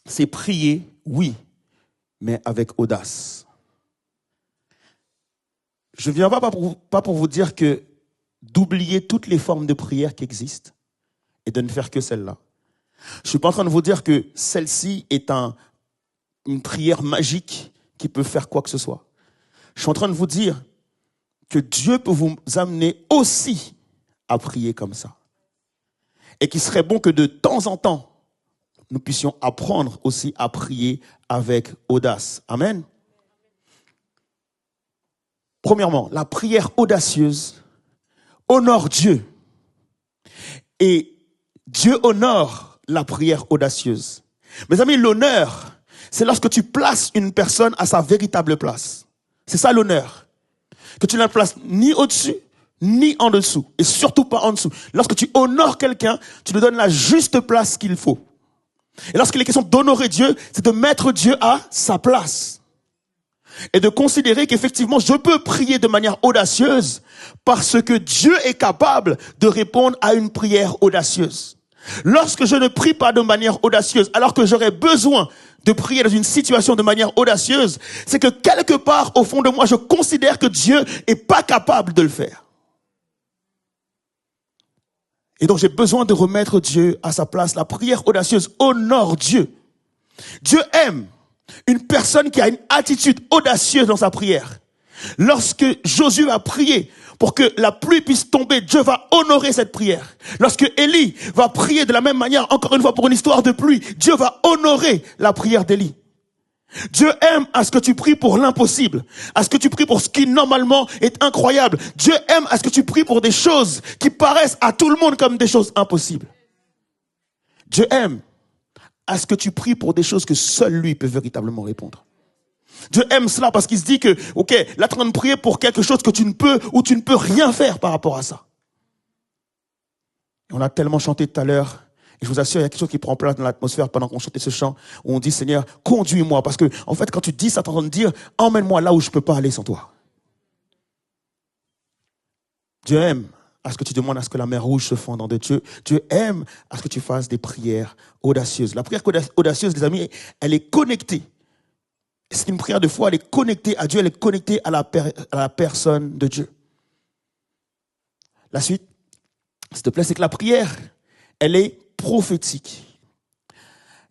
c'est prier, oui, mais avec audace. Je ne viens pas pour vous dire que d'oublier toutes les formes de prière qui existent et de ne faire que celle-là. Je ne suis pas en train de vous dire que celle-ci est une prière magique qui peut faire quoi que ce soit. Je suis en train de vous dire que Dieu peut vous amener aussi à prier comme ça. Et qu'il serait bon que de temps en temps, nous puissions apprendre aussi à prier avec audace. Amen. Premièrement, la prière audacieuse honore Dieu. Et Dieu honore la prière audacieuse. Mes amis, l'honneur, c'est lorsque tu places une personne à sa véritable place. C'est ça l'honneur. Que tu ne la places ni au-dessus, ni en dessous. Et surtout pas en dessous. Lorsque tu honores quelqu'un, tu lui donnes la juste place qu'il faut. Et lorsqu'il est question d'honorer Dieu, c'est de mettre Dieu à sa place. Et de considérer qu'effectivement, je peux prier de manière audacieuse parce que Dieu est capable de répondre à une prière audacieuse. Lorsque je ne prie pas de manière audacieuse, alors que j'aurais besoin de prier dans une situation de manière audacieuse, c'est que quelque part, au fond de moi, je considère que Dieu est pas capable de le faire. Et donc, j'ai besoin de remettre Dieu à sa place. La prière audacieuse honore Dieu. Dieu aime une personne qui a une attitude audacieuse dans sa prière. Lorsque Josué a prié pour que la pluie puisse tomber, Dieu va honorer cette prière. Lorsque Élie va prier de la même manière, encore une fois pour une histoire de pluie, Dieu va honorer la prière d'Élie. Dieu aime à ce que tu pries pour l'impossible, à ce que tu pries pour ce qui normalement est incroyable. Dieu aime à ce que tu pries pour des choses qui paraissent à tout le monde comme des choses impossibles. Dieu aime à ce que tu pries pour des choses que seul lui peut véritablement répondre. Dieu aime cela parce qu'il se dit que, ok, là, tu es en train de prier pour quelque chose que tu ne peux ou tu ne peux rien faire par rapport à ça. Et on a tellement chanté tout à l'heure, et je vous assure, il y a quelque chose qui prend place dans l'atmosphère pendant qu'on chantait ce chant, où on dit, Seigneur, conduis-moi. Parce que, en fait, quand tu dis ça, tu es en train de dire, emmène-moi là où je ne peux pas aller sans toi. Dieu aime à ce que tu demandes à ce que la mer rouge se fonde en deux. Dieu aime à ce que tu fasses des prières audacieuses. La prière audacieuse, les amis, elle est connectée. C'est une prière de foi, elle est connectée à Dieu, elle est connectée à la personne de Dieu. La suite, s'il te plaît, c'est que la prière, elle est prophétique.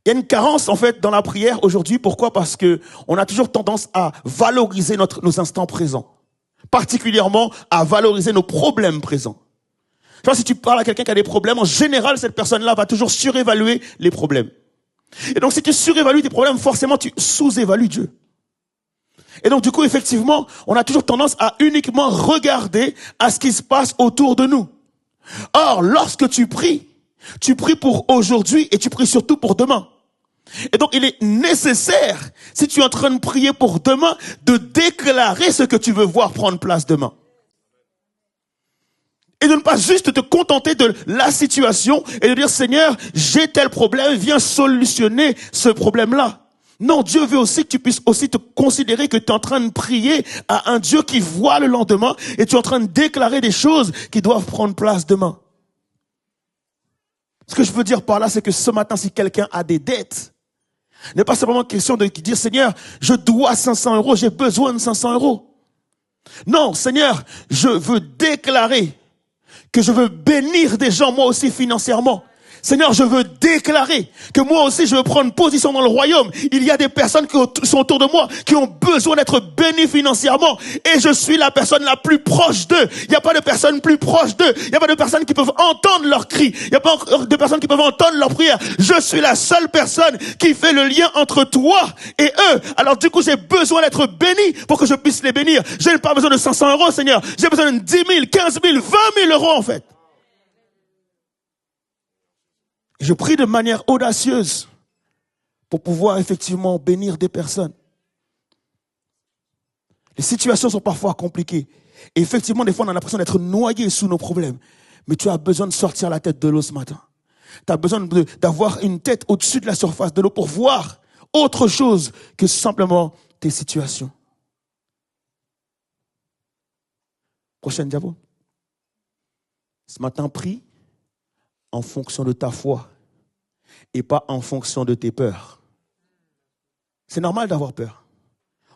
Il y a une carence, en fait, dans la prière aujourd'hui. Pourquoi? Parce que on a toujours tendance à valoriser nos instants présents. Particulièrement à valoriser nos problèmes présents. Tu vois, si tu parles à quelqu'un qui a des problèmes, en général, cette personne-là va toujours surévaluer les problèmes. Et donc, si tu surévalues tes problèmes, forcément, tu sous-évalues Dieu. Et donc, du coup, effectivement, on a toujours tendance à uniquement regarder à ce qui se passe autour de nous. Or, lorsque tu pries pour aujourd'hui et tu pries surtout pour demain. Et donc, il est nécessaire, si tu es en train de prier pour demain, de déclarer ce que tu veux voir prendre place demain. Et de ne pas juste te contenter de la situation et de dire, Seigneur, j'ai tel problème, viens solutionner ce problème-là. Non, Dieu veut aussi que tu puisses aussi te considérer que tu es en train de prier à un Dieu qui voit le lendemain et tu es en train de déclarer des choses qui doivent prendre place demain. Ce que je veux dire par là, c'est que ce matin, si quelqu'un a des dettes, n'est pas simplement question de dire, Seigneur, je dois 500 €, j'ai besoin de 500 €. Non, Seigneur, je veux déclarer que je veux bénir des gens, moi aussi financièrement. Seigneur, je veux déclarer que moi aussi je veux prendre position dans le royaume. Il y a des personnes qui sont autour de moi qui ont besoin d'être bénies financièrement et je suis la personne la plus proche d'eux. Il n'y a pas de personne plus proche d'eux. Il n'y a pas de personnes qui peuvent entendre leurs cris. Il n'y a pas de personnes qui peuvent entendre leurs prières. Je suis la seule personne qui fait le lien entre toi et eux. Alors du coup, j'ai besoin d'être béni pour que je puisse les bénir. Je n'ai pas besoin de 500 €, Seigneur. J'ai besoin de 10 000, 15 000, 20 000 € en fait. Je prie de manière audacieuse pour pouvoir effectivement bénir des personnes. Les situations sont parfois compliquées. Et effectivement, des fois, on a l'impression d'être noyé sous nos problèmes. Mais tu as besoin de sortir la tête de l'eau ce matin. Tu as besoin d'avoir une tête au-dessus de la surface de l'eau pour voir autre chose que simplement tes situations. Prochaine diapo. Ce matin, prie en fonction de ta foi et pas en fonction de tes peurs. C'est normal d'avoir peur.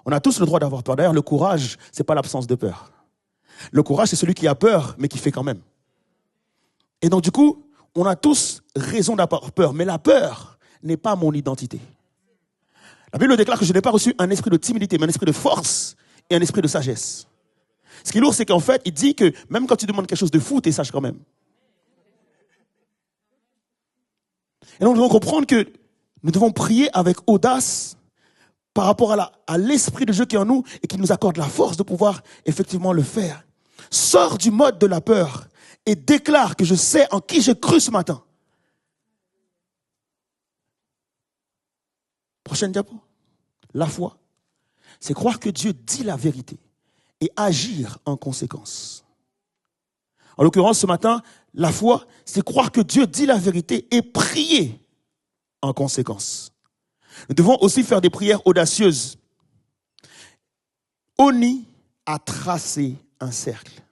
On a tous le droit d'avoir peur. D'ailleurs, le courage, ce n'est pas l'absence de peur. Le courage, c'est celui qui a peur, mais qui fait quand même. Et donc, du coup, on a tous raison d'avoir peur. Mais la peur n'est pas mon identité. La Bible déclare que je n'ai pas reçu un esprit de timidité, mais un esprit de force et un esprit de sagesse. Ce qui est lourd, c'est qu'en fait, il dit que même quand tu demandes quelque chose de fou, tu es sage quand même. Et donc, nous devons comprendre que nous devons prier avec audace par rapport à l'esprit de Dieu qui est en nous et qui nous accorde la force de pouvoir effectivement le faire. Sors du mode de la peur et déclare que je sais en qui j'ai cru ce matin. Prochaine diapo. La foi, c'est croire que Dieu dit la vérité et agir en conséquence. En l'occurrence, ce matin, la foi, c'est croire que Dieu dit la vérité et prier en conséquence. Nous devons aussi faire des prières audacieuses. Oni a tracé un cercle.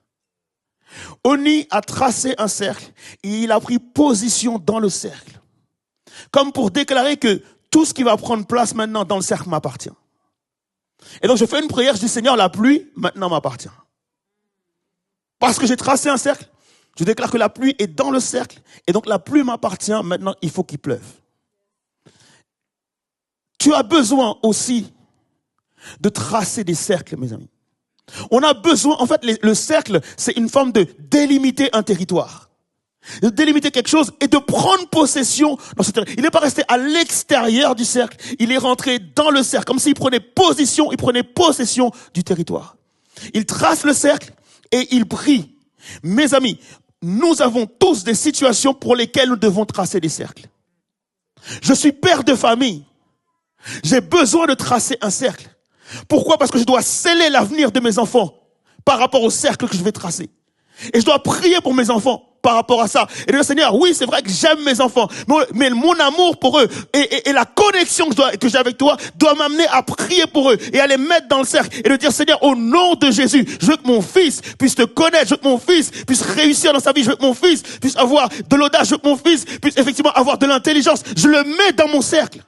Oni a tracé un cercle et il a pris position dans le cercle. Comme pour déclarer que tout ce qui va prendre place maintenant dans le cercle m'appartient. Et donc je fais une prière, je dis Seigneur, la pluie maintenant m'appartient. Parce que j'ai tracé un cercle, je déclare que la pluie est dans le cercle et donc la pluie m'appartient, maintenant il faut qu'il pleuve. Tu as besoin aussi de tracer des cercles, mes amis. On a besoin, en fait, le cercle, c'est une forme de délimiter un territoire. De délimiter quelque chose et de prendre possession dans ce territoire. Il n'est pas resté à l'extérieur du cercle, il est rentré dans le cercle, comme s'il prenait position, il prenait possession du territoire. Il trace le cercle et il prie. Mes amis, nous avons tous des situations pour lesquelles nous devons tracer des cercles. Je suis père de famille. J'ai besoin de tracer un cercle. Pourquoi? Parce que je dois sceller l'avenir de mes enfants par rapport au cercle que je vais tracer. Et je dois prier pour mes enfants par rapport à ça. Et dire, Seigneur, oui, c'est vrai que j'aime mes enfants, mais mon amour pour eux et la connexion que j'ai avec toi doit m'amener à prier pour eux et à les mettre dans le cercle et de dire, Seigneur, au nom de Jésus, je veux que mon fils puisse te connaître, je veux que mon fils puisse réussir dans sa vie, je veux que mon fils puisse avoir de l'audace, je veux que mon fils puisse effectivement avoir de l'intelligence. Je le mets dans mon cercle.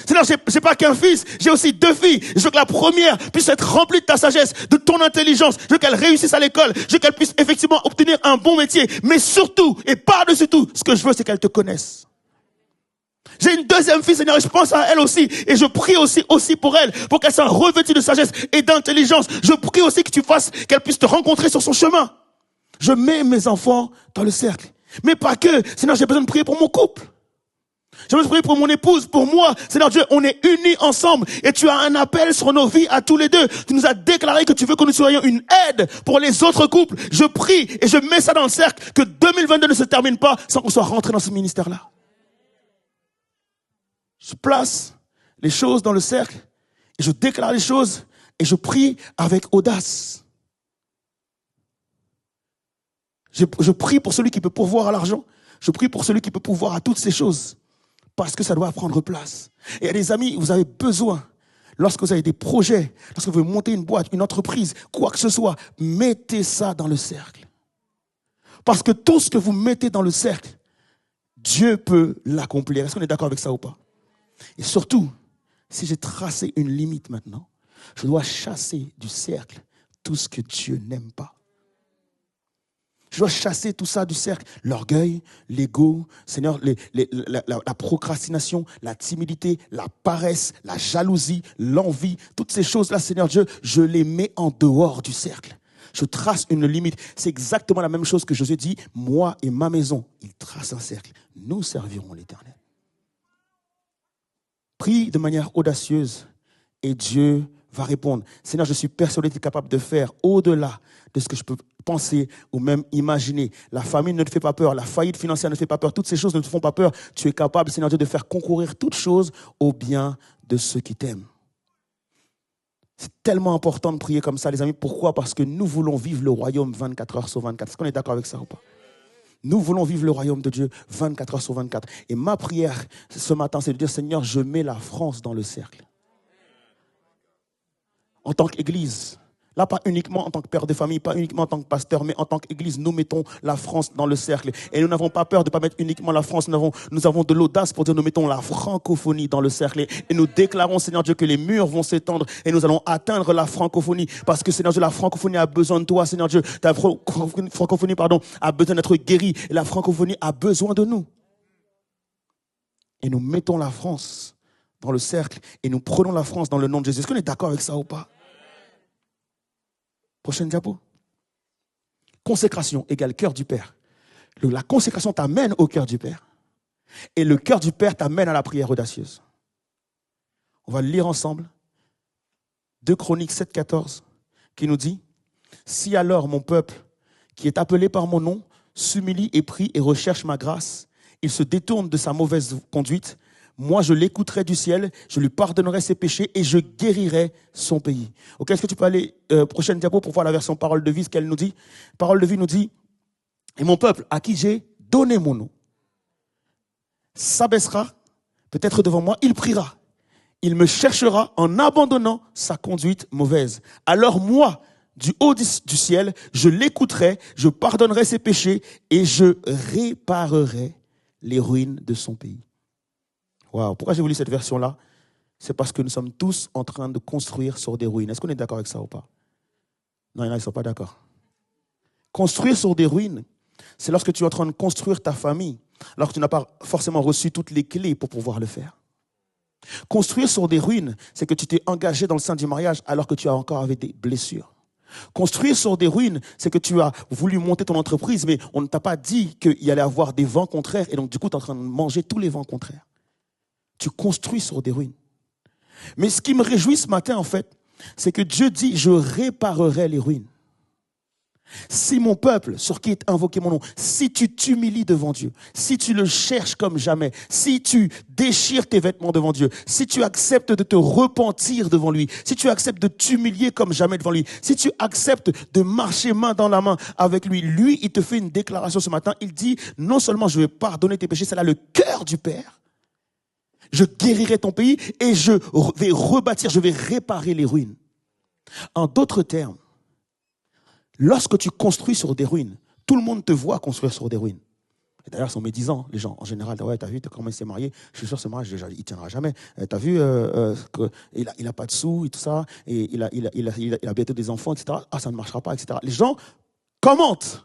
Seigneur, j'ai pas qu'un fils, j'ai aussi 2 filles. Je veux que la première puisse être remplie de ta sagesse, de ton intelligence. Je veux qu'elle réussisse à l'école. Je veux qu'elle puisse effectivement obtenir un bon métier. Mais surtout, et par-dessus tout, ce que je veux, c'est qu'elle te connaisse. J'ai une 2e fille, Seigneur, et je pense à elle aussi. Et je prie aussi pour elle, pour qu'elle soit revêtue de sagesse et d'intelligence. Je prie aussi que tu fasses, qu'elle puisse te rencontrer sur son chemin. Je mets mes enfants dans le cercle. Mais pas que. Seigneur, j'ai besoin de prier pour mon couple. Je veux prier pour mon épouse, pour moi. Seigneur Dieu, on est unis ensemble. Et tu as un appel sur nos vies à tous les deux. Tu nous as déclaré que tu veux que nous soyons une aide pour les autres couples. Je prie et je mets ça dans le cercle. Que 2022 ne se termine pas sans qu'on soit rentré dans ce ministère-là. Je place les choses dans le cercle. Et je déclare les choses. Et je prie avec audace. Je prie pour celui qui peut pourvoir à l'argent. Je prie pour celui qui peut pourvoir à toutes ces choses. Parce que ça doit prendre place. Et les amis, vous avez besoin, lorsque vous avez des projets, lorsque vous voulez monter une boîte, une entreprise, quoi que ce soit, mettez ça dans le cercle. Parce que tout ce que vous mettez dans le cercle, Dieu peut l'accomplir. Est-ce qu'on est d'accord avec ça ou pas? Et surtout, si j'ai tracé une limite maintenant, je dois chasser du cercle tout ce que Dieu n'aime pas. Je dois chasser tout ça du cercle. L'orgueil, l'ego, Seigneur, la procrastination, la timidité, la paresse, la jalousie, l'envie. Toutes ces choses-là, Seigneur Dieu, je les mets en dehors du cercle. Je trace une limite. C'est exactement la même chose que Josué dit. Moi et ma maison, il trace un cercle. Nous servirons l'Éternel. Prie de manière audacieuse et Dieu va répondre. Seigneur, je suis persuadé que tu es capable de faire au-delà de ce que je peux penser ou même imaginer. La famine ne te fait pas peur, la faillite financière ne te fait pas peur, toutes ces choses ne te font pas peur. Tu es capable, Seigneur Dieu, de faire concourir toutes choses au bien de ceux qui t'aiment. C'est tellement important de prier comme ça, les amis. Pourquoi? Parce que nous voulons vivre le royaume 24 heures sur 24. Est-ce qu'on est d'accord avec ça ou pas? Nous voulons vivre le royaume de Dieu 24 heures sur 24. Et ma prière ce matin, c'est de dire, Seigneur, je mets la France dans le cercle. En tant qu'Église, Là, pas uniquement en tant que père de famille, pas uniquement en tant que pasteur, mais en tant qu'Église, nous mettons la France dans le cercle. Et nous n'avons pas peur de ne pas mettre uniquement la France. Nous avons de l'audace pour dire nous mettons la francophonie dans le cercle. Et nous déclarons, Seigneur Dieu, que les murs vont s'étendre et nous allons atteindre la francophonie. Parce que, Seigneur Dieu, la francophonie a besoin de toi, Seigneur Dieu. Ta francophonie, a besoin d'être guérie. Et la francophonie a besoin de nous. Et nous mettons la France dans le cercle et nous prenons la France dans le nom de Jésus. Est-ce qu'on est d'accord avec ça ou pas? Prochaine diapo. Consécration égale cœur du Père. La consécration t'amène au cœur du Père. Et le cœur du Père t'amène à la prière audacieuse. On va le lire ensemble. 2 Chroniques 7,14 qui nous dit « Si alors mon peuple, qui est appelé par mon nom, s'humilie et prie et recherche ma grâce, il se détourne de sa mauvaise conduite, moi, je l'écouterai du ciel, je lui pardonnerai ses péchés et je guérirai son pays. » Ok, est-ce que tu peux aller, prochaine diapo, pour voir la version parole de vie, ce qu'elle nous dit? Parole de vie nous dit, et mon peuple, à qui j'ai donné mon nom, s'abaissera, peut-être devant moi, il priera. Il me cherchera en abandonnant sa conduite mauvaise. Alors moi, du haut du ciel, je l'écouterai, je pardonnerai ses péchés et je réparerai les ruines de son pays. Wow. Pourquoi j'ai voulu cette version-là? C'est parce que nous sommes tous en train de construire sur des ruines. Est-ce qu'on est d'accord avec ça ou pas? Non, il y en a qui ne sont pas d'accord. Construire sur des ruines, c'est lorsque tu es en train de construire ta famille, alors que tu n'as pas forcément reçu toutes les clés pour pouvoir le faire. Construire sur des ruines, c'est que tu t'es engagé dans le sein du mariage alors que tu as encore avec des blessures. Construire sur des ruines, c'est que tu as voulu monter ton entreprise, mais on ne t'a pas dit qu'il y allait avoir des vents contraires, et donc du coup, tu es en train de manger tous les vents contraires. Tu construis sur des ruines. Mais ce qui me réjouit ce matin, en fait, c'est que Dieu dit, je réparerai les ruines. Si mon peuple, sur qui est invoqué mon nom, si tu t'humilies devant Dieu, si tu le cherches comme jamais, si tu déchires tes vêtements devant Dieu, si tu acceptes de te repentir devant lui, si tu acceptes de t'humilier comme jamais devant lui, si tu acceptes de marcher main dans la main avec lui, lui, il te fait une déclaration ce matin. Il dit, non seulement je vais pardonner tes péchés, c'est là le cœur du Père. Je guérirai ton pays et je vais rebâtir, je vais réparer les ruines. En d'autres termes, lorsque tu construis sur des ruines, tout le monde te voit construire sur des ruines. Et d'ailleurs, ils sont médisants, les gens. En général, ouais, t'as vu comment il s'est marié? Je suis sûr que ce mariage, il tiendra jamais. T'as vu, il a pas de sous et tout ça, et il a bientôt des enfants, etc. Ah, ça ne marchera pas, etc. Les gens commentent.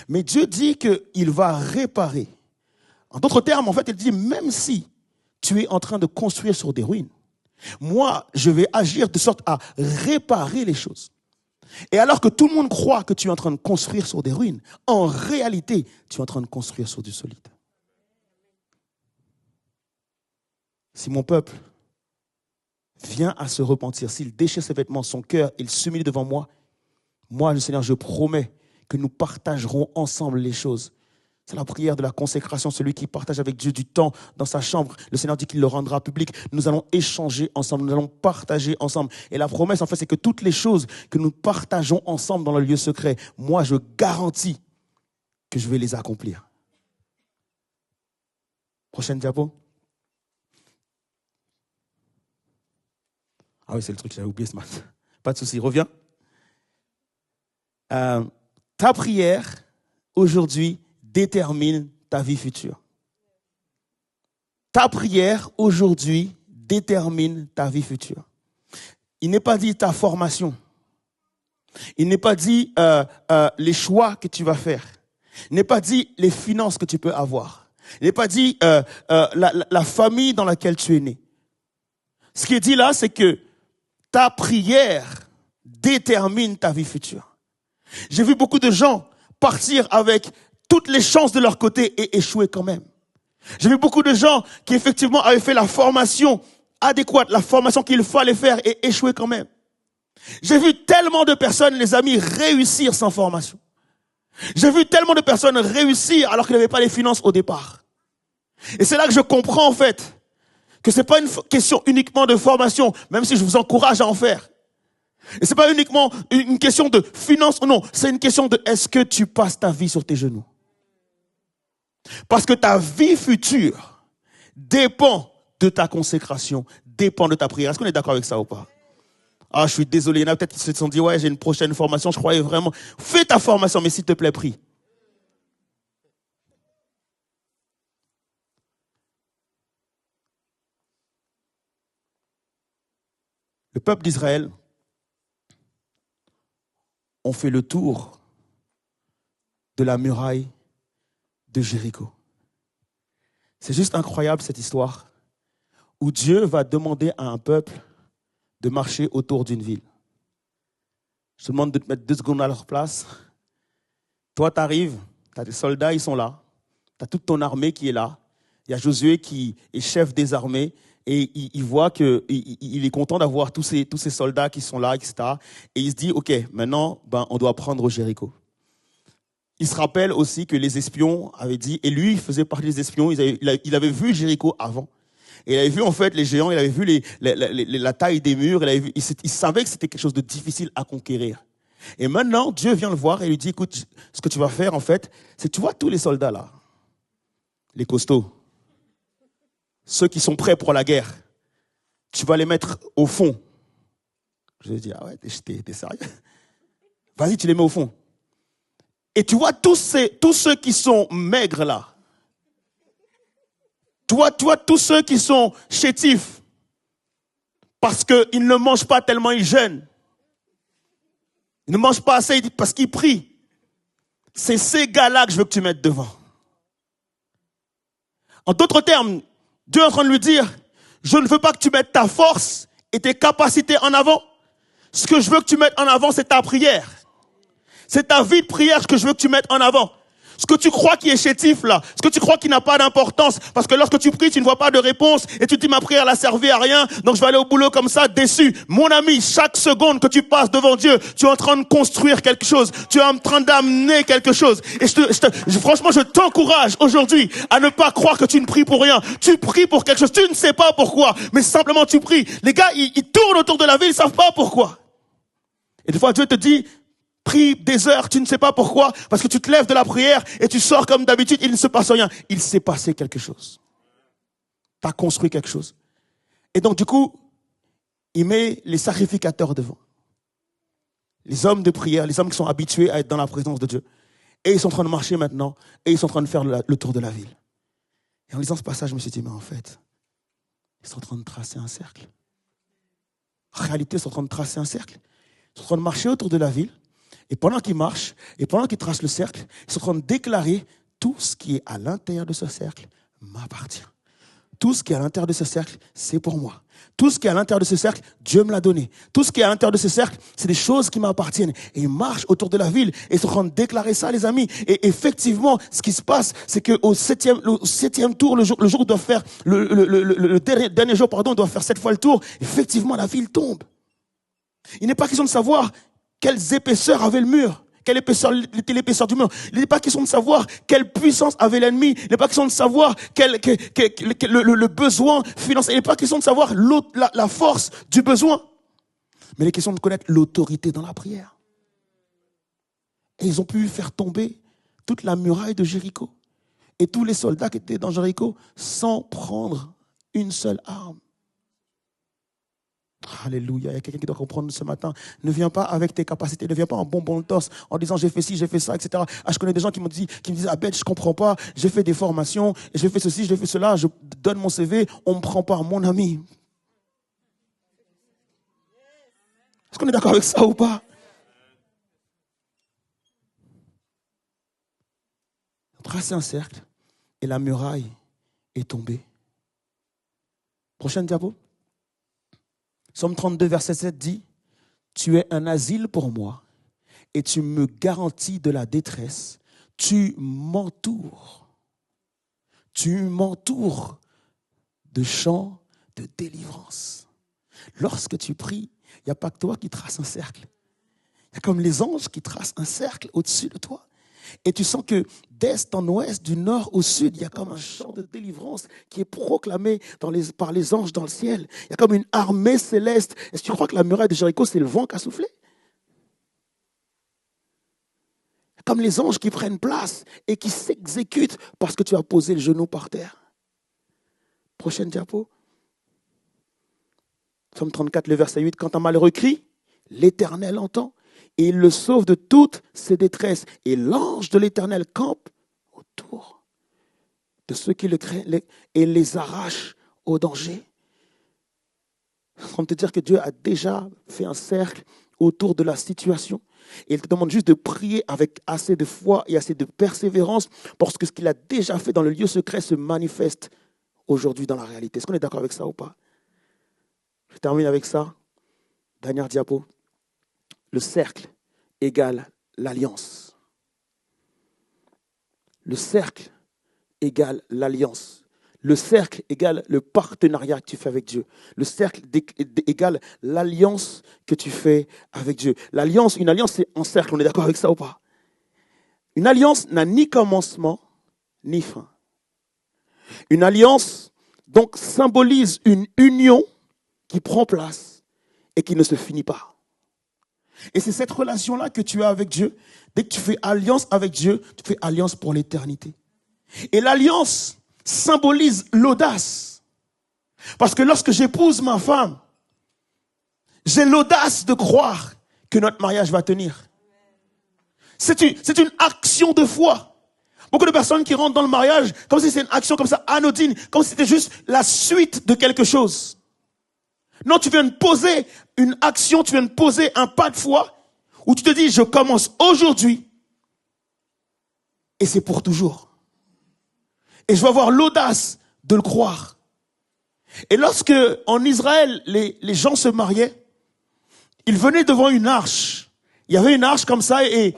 Mais Dieu dit qu'il va réparer. En d'autres termes, en fait, il dit, même si tu es en train de construire sur des ruines, moi, je vais agir de sorte à réparer les choses. Et alors que tout le monde croit que tu es en train de construire sur des ruines, en réalité, tu es en train de construire sur du solide. Si mon peuple vient à se repentir, s'il déchire ses vêtements, son cœur, il s'humilie devant moi, moi, le Seigneur, je promets que nous partagerons ensemble les choses. C'est la prière de la consécration, celui qui partage avec Dieu du temps dans sa chambre. Le Seigneur dit qu'il le rendra public. Nous allons échanger ensemble, nous allons partager ensemble. Et la promesse, en fait, c'est que toutes les choses que nous partageons ensemble dans le lieu secret, moi, je garantis que je vais les accomplir. Prochaine diapo. Ah oui, c'est le truc que j'avais oublié ce matin. Pas de souci, reviens. Ta prière, aujourd'hui, détermine ta vie future. Ta prière aujourd'hui détermine ta vie future. Il n'est pas dit ta formation. Il n'est pas dit les choix que tu vas faire. Il n'est pas dit les finances que tu peux avoir. Il n'est pas dit la famille dans laquelle tu es né. Ce qui est dit là, c'est que ta prière détermine ta vie future. J'ai vu beaucoup de gens partir avec toutes les chances de leur côté et échouer quand même. J'ai vu beaucoup de gens qui effectivement avaient fait la formation adéquate, la formation qu'il fallait faire et échouer quand même. J'ai vu tellement de personnes, les amis, réussir sans formation. J'ai vu tellement de personnes réussir alors qu'ils n'avaient pas les finances au départ. Et c'est là que je comprends en fait que c'est pas une question uniquement de formation, même si je vous encourage à en faire. Et c'est pas uniquement une question de finances ou non, c'est une question de est-ce que tu passes ta vie sur tes genoux? Parce que ta vie future dépend de ta consécration, dépend de ta prière. Est-ce qu'on est d'accord avec ça ou pas? Ah, je suis désolé. Il y en a peut-être qui se sont dit, ouais, j'ai une prochaine formation. Je croyais vraiment. Fais ta formation, mais s'il te plaît, prie. Le peuple d'Israël ont fait le tour de la muraille de Jéricho. C'est juste incroyable cette histoire où Dieu va demander à un peuple de marcher autour d'une ville. Je te demande de te mettre 2 secondes à leur place. Toi, tu arrives, tu as des soldats, ils sont là. Tu as toute ton armée qui est là. Il y a Josué qui est chef des armées et il voit qu'il est content d'avoir tous ces soldats qui sont là, etc. Et il se dit, OK, maintenant, on doit prendre Jéricho. Il se rappelle aussi que les espions avaient dit, et lui, il faisait partie des espions, il avait vu Jéricho avant. Et il avait vu en fait les géants, il avait vu la taille des murs, il savait que c'était quelque chose de difficile à conquérir. Et maintenant, Dieu vient le voir et lui dit, écoute, ce que tu vas faire en fait, c'est que tu vois tous les soldats là, les costauds, ceux qui sont prêts pour la guerre, tu vas les mettre au fond. Je lui dis, ah ouais, t'es sérieux? Vas-y, tu les mets au fond. Et tu vois tous ceux qui sont maigres là. Tu vois tous ceux qui sont chétifs. Parce qu'ils ne mangent pas tellement ils jeûnent. Ils ne mangent pas assez parce qu'ils prient. C'est ces gars-là que je veux que tu mettes devant. En d'autres termes, Dieu est en train de lui dire, je ne veux pas que tu mettes ta force et tes capacités en avant. Ce que je veux que tu mettes en avant, c'est ta prière. C'est ta vie de prière que je veux que tu mettes en avant. Ce que tu crois qui est chétif là, ce que tu crois qui n'a pas d'importance, parce que lorsque tu pries, tu ne vois pas de réponse et tu te dis ma prière n'a servi à rien, donc je vais aller au boulot comme ça, déçu. Mon ami, chaque seconde que tu passes devant Dieu, tu es en train de construire quelque chose, tu es en train d'amener quelque chose. Et franchement, je t'encourage aujourd'hui à ne pas croire que tu ne pries pour rien. Tu pries pour quelque chose, tu ne sais pas pourquoi, mais simplement tu pries. Les gars, ils tournent autour de la ville, ils savent pas pourquoi. Et des fois, Dieu te dit, prie des heures, tu ne sais pas pourquoi, parce que tu te lèves de la prière et tu sors comme d'habitude, il ne se passe rien. Il s'est passé quelque chose. Tu as construit quelque chose. Et donc du coup, il met les sacrificateurs devant. Les hommes de prière, les hommes qui sont habitués à être dans la présence de Dieu. Et ils sont en train de marcher maintenant, et ils sont en train de faire le tour de la ville. Et en lisant ce passage, je me suis dit, mais en fait, ils sont en train de tracer un cercle. En réalité, ils sont en train de tracer un cercle. Ils sont en train de marcher autour de la ville. Et pendant qu'ils marchent, et pendant qu'ils tracent le cercle, ils sont en train de déclarer tout ce qui est à l'intérieur de ce cercle m'appartient. Tout ce qui est à l'intérieur de ce cercle, c'est pour moi. Tout ce qui est à l'intérieur de ce cercle, Dieu me l'a donné. Tout ce qui est à l'intérieur de ce cercle, c'est des choses qui m'appartiennent. Et ils marchent autour de la ville et ils sont en train de déclarer ça, les amis. Et effectivement, ce qui se passe, c'est qu'au septième tour, le jour où ils doivent faire, le dernier jour, ils doivent faire 7 fois le tour, effectivement, la ville tombe. Il n'est pas question de savoir quelles épaisseurs avait le mur, quelle épaisseur était l'épaisseur du mur. Il n'est pas question de savoir quelle puissance avait l'ennemi. Il n'est pas question de savoir le besoin financier. Il n'est pas question de savoir la force du besoin. Mais il est question de connaître l'autorité dans la prière. Et ils ont pu faire tomber toute la muraille de Jéricho. Et tous les soldats qui étaient dans Jéricho sans prendre une seule arme. Alléluia, il y a quelqu'un qui doit comprendre ce matin. Ne viens pas avec tes capacités, ne viens pas en bonbon le torse, en disant j'ai fait ci, j'ai fait ça, etc. Ah, je connais des gens qui me disent, ah ben je comprends pas, j'ai fait des formations, j'ai fait ceci, j'ai fait cela, je donne mon CV, on me prend pas, mon ami. Est-ce qu'on est d'accord avec ça ou pas? On trace un cercle et la muraille est tombée. Prochaine diapo. Psaume 32, verset 7 dit, « Tu es un asile pour moi et tu me garantis de la détresse. Tu m'entoures. Tu m'entoures de chants de délivrance. » Lorsque tu pries, il n'y a pas que toi qui traces un cercle. Il y a comme les anges qui tracent un cercle au-dessus de toi. Et tu sens que d'est en ouest, du nord au sud, il y a comme un chant de délivrance qui est proclamé par les anges dans le ciel. Il y a comme une armée céleste. Est-ce que tu crois que la muraille de Jéricho, c'est le vent qui a soufflé? Comme les anges qui prennent place et qui s'exécutent parce que tu as posé le genou par terre. Prochaine diapo. Psaume 34, le verset 8. Quand un malheureux crie, L'Éternel entend et il le sauve de toutes ses détresses. Et l'ange de l'Éternel campe autour de ceux qui le craignent et les arrache au danger. On te dire que Dieu a déjà fait un cercle autour de la situation. Et il te demande juste de prier avec assez de foi et assez de persévérance parce que ce qu'il a déjà fait dans le lieu secret se manifeste aujourd'hui dans la réalité. Est-ce qu'on est d'accord avec ça ou pas? Je termine avec ça. Dernière diapo. Le cercle égale l'alliance. Le cercle égale l'alliance. Le cercle égale le partenariat que tu fais avec Dieu. Le cercle égale l'alliance que tu fais avec Dieu. L'alliance, une alliance, c'est un cercle. On est d'accord avec ça ou pas? Une alliance n'a ni commencement, ni fin. Une alliance, donc, symbolise une union qui prend place et qui ne se finit pas. Et c'est cette relation-là que tu as avec Dieu. Dès que tu fais alliance avec Dieu, tu fais alliance pour l'éternité. Et l'alliance symbolise l'audace. Parce que lorsque j'épouse ma femme, j'ai l'audace de croire que notre mariage va tenir. C'est une action de foi. Beaucoup de personnes qui rentrent dans le mariage comme si c'est une action comme ça anodine, comme si c'était juste la suite de quelque chose. Non, tu viens de poser une action, tu viens de poser un pas de foi où tu te dis, je commence aujourd'hui et c'est pour toujours. Et je vais avoir l'audace de le croire. Et lorsque, en Israël, les gens se mariaient, ils venaient devant une arche. Il y avait une arche comme ça et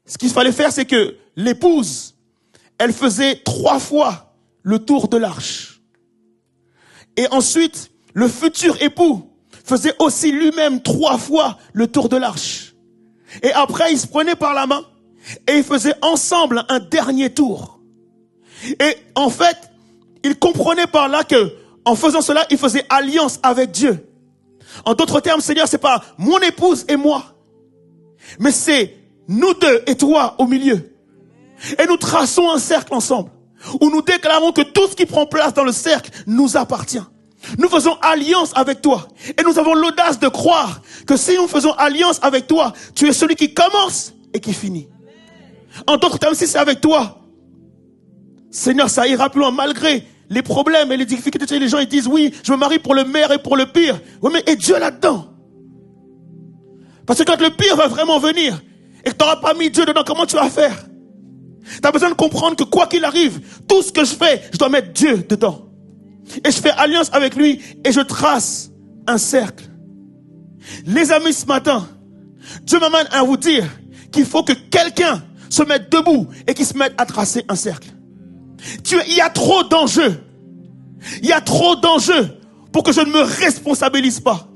ce qu'il fallait faire, c'est que l'épouse, elle faisait 3 fois le tour de l'arche. Et ensuite, le futur époux faisait aussi lui-même 3 fois le tour de l'arche. Et après, ils se prenaient par la main et ils faisaient ensemble un dernier tour. Et en fait, ils comprenaient par là que, en faisant cela, ils faisaient alliance avec Dieu. En d'autres termes, Seigneur, c'est pas mon épouse et moi, mais c'est nous deux et toi au milieu. Et nous traçons un cercle ensemble, où nous déclarons que tout ce qui prend place dans le cercle nous appartient. Nous faisons alliance avec toi. Et nous avons l'audace de croire que si nous faisons alliance avec toi, tu es celui qui commence et qui finit. En d'autres termes, si c'est avec toi, Seigneur, ça ira plus loin malgré les problèmes et les difficultés. Les gens ils disent oui, je me marie pour le meilleur et pour le pire. Oui, mais et Dieu là-dedans? Parce que quand le pire va vraiment venir et que tu n'auras pas mis Dieu dedans, comment tu vas faire? Tu as besoin de comprendre que quoi qu'il arrive, tout ce que je fais, je dois mettre Dieu dedans. Et je fais alliance avec lui et je trace un cercle. Les amis, ce matin, Dieu m'amène à vous dire qu'il faut que quelqu'un se mette debout et qu'il se mette à tracer un cercle. Il y a trop d'enjeux. Il y a trop d'enjeux pour que je ne me responsabilise pas.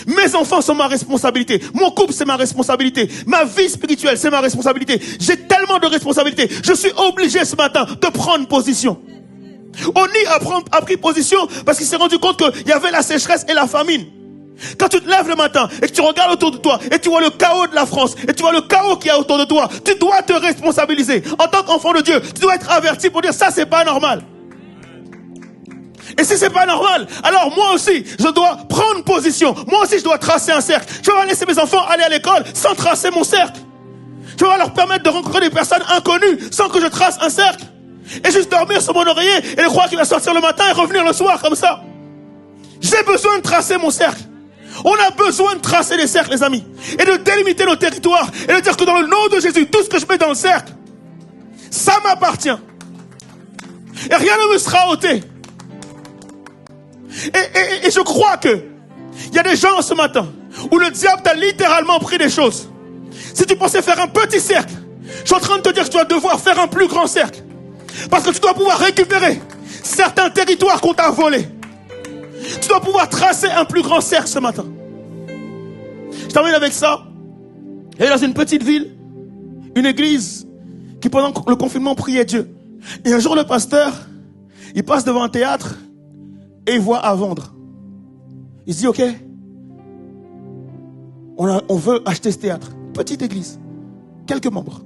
Mes enfants sont ma responsabilité. Mon couple, c'est ma responsabilité. Ma vie spirituelle, c'est ma responsabilité. J'ai tellement de responsabilités. Je suis obligé ce matin de prendre position. Oni a pris position parce qu'il s'est rendu compte qu'il y avait la sécheresse et la famine. Quand tu te lèves le matin et que tu regardes autour de toi et tu vois le chaos de la France et tu vois le chaos qu'il y a autour de toi, tu dois te responsabiliser. En tant qu'enfant de Dieu, tu dois être averti pour dire ça, c'est pas normal. Et si c'est pas normal, alors moi aussi, je dois prendre position. Moi aussi, je dois tracer un cercle. Je vais pas laisser mes enfants aller à l'école sans tracer mon cercle. Je vais pas leur permettre de rencontrer des personnes inconnues sans que je trace un cercle. Et juste dormir sur mon oreiller et croire qu'il va sortir le matin et revenir le soir comme ça. J'ai besoin de tracer mon cercle. On a besoin de tracer les cercles, les amis. Et de délimiter nos territoires. Et de dire que dans le nom de Jésus, tout ce que je mets dans le cercle, ça m'appartient. Et rien ne me sera ôté. Et je crois que il y a des gens ce matin où le diable t'a littéralement pris des choses. Si tu pensais faire un petit cercle, je suis en train de te dire que tu vas devoir faire un plus grand cercle. Parce que tu dois pouvoir récupérer certains territoires qu'on t'a volés. Tu dois pouvoir tracer un plus grand cercle ce matin. Je termine avec ça. Il y a dans une petite ville, une église qui pendant le confinement priait Dieu. Et un jour le pasteur, il passe devant un théâtre et il voit à vendre. Il se dit ok, on veut acheter ce théâtre. Petite église, quelques membres.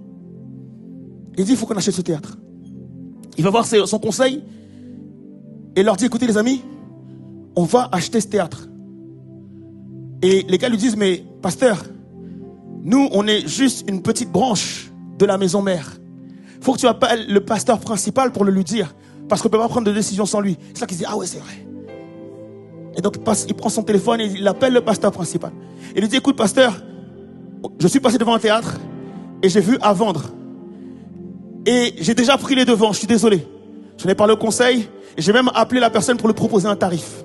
Il dit il faut qu'on achète ce théâtre. Il va voir son conseil et leur dit écoutez les amis, on va acheter ce théâtre. Et les gars lui disent mais pasteur, nous, on est juste une petite branche de la maison mère. Il faut que tu appelles le pasteur principal pour le lui dire. Parce qu'on ne peut pas prendre de décision sans lui. C'est là qu'il se dit, ah ouais, c'est vrai. Et donc, il prend son téléphone et il appelle le pasteur principal. Il lui dit, écoute, pasteur, je suis passé devant un théâtre et j'ai vu à vendre. Et j'ai déjà pris les devants, je suis désolé. Je n'ai parlé au conseil et j'ai même appelé la personne pour lui proposer un tarif.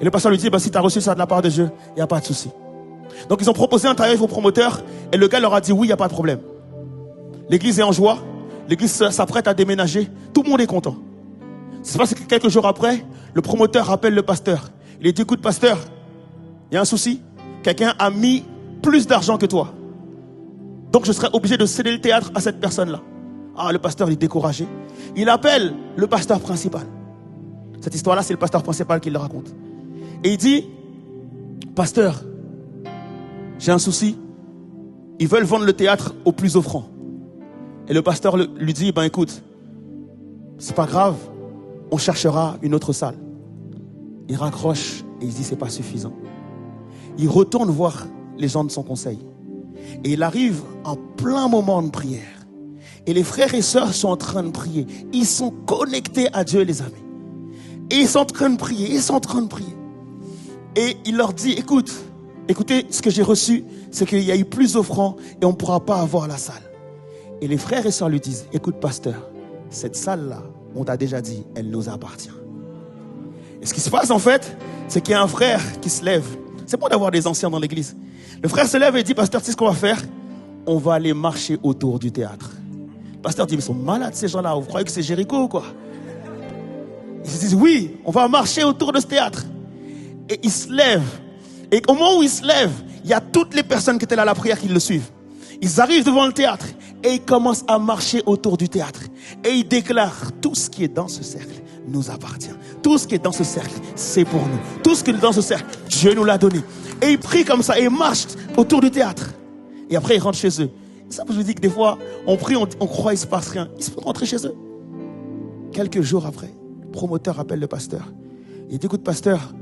Et le pasteur lui dit, si tu as reçu ça de la part de Dieu, il n'y a pas de souci. Donc ils ont proposé un tarif au promoteur et le gars leur a dit oui, il n'y a pas de problème. L'église est en joie, l'église s'apprête à déménager, tout le monde est content. C'est parce que quelques jours après, le promoteur appelle le pasteur. Il lui dit, écoute pasteur, il y a un souci, quelqu'un a mis plus d'argent que toi. Donc je serai obligé de céder le théâtre à cette personne-là. Ah, le pasteur est découragé. Il appelle le pasteur principal. Cette histoire-là, c'est le pasteur principal qui le raconte. Et il dit, pasteur, j'ai un souci. Ils veulent vendre le théâtre au plus offrant. Et le pasteur lui dit, écoute, c'est pas grave, on cherchera une autre salle. Il raccroche et il dit, c'est pas suffisant. Il retourne voir les gens de son conseil. Et il arrive en plein moment de prière. Et les frères et sœurs sont en train de prier. Ils sont connectés à Dieu, les amis. Et ils sont en train de prier, Et il leur dit, écoutez, ce que j'ai reçu, c'est qu'il y a eu plus d'offrands et on ne pourra pas avoir la salle. Et les frères et sœurs lui disent, écoute pasteur, cette salle-là, on t'a déjà dit, elle nous appartient. Et ce qui se passe en fait, c'est qu'il y a un frère qui se lève. C'est bon d'avoir des anciens dans l'église. Le frère se lève et dit, pasteur, tu sais ce qu'on va faire? On va aller marcher autour du théâtre. Le pasteur dit, mais ils sont malades ces gens-là, vous croyez que c'est Jéricho ou quoi? Ils se disent, oui, on va marcher autour de ce théâtre. Et il se lève. Et au moment où il se lève, il y a toutes les personnes qui étaient là à la prière qui le suivent. Ils arrivent devant le théâtre et ils commencent à marcher autour du théâtre. Et ils déclarent, tout ce qui est dans ce cercle nous appartient. Tout ce qui est dans ce cercle, c'est pour nous. Tout ce qui est dans ce cercle, Dieu nous l'a donné. Et ils prient comme ça et ils marchent autour du théâtre. Et après, ils rentrent chez eux. Et ça, je vous dis que des fois, on prie, on croit qu'il ne se passe rien. Ils sont rentrés chez eux. Quelques jours après, le promoteur appelle le pasteur. Il dit, écoute, pasteur,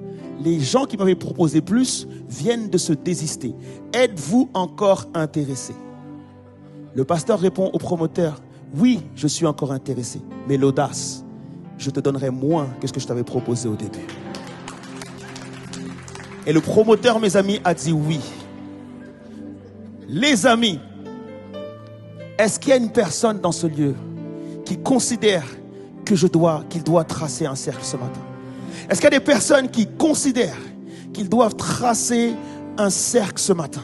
les gens qui m'avaient proposé plus viennent de se désister. Êtes-vous encore intéressé? Le pasteur répond au promoteur, oui, je suis encore intéressé, mais l'audace, je te donnerai moins que ce que je t'avais proposé au début. Et le promoteur, mes amis, a dit oui. Les amis, est-ce qu'il y a une personne dans ce lieu qui considère qu'il doit tracer un cercle ce matin? Est-ce qu'il y a des personnes qui considèrent qu'ils doivent tracer un cercle ce matin?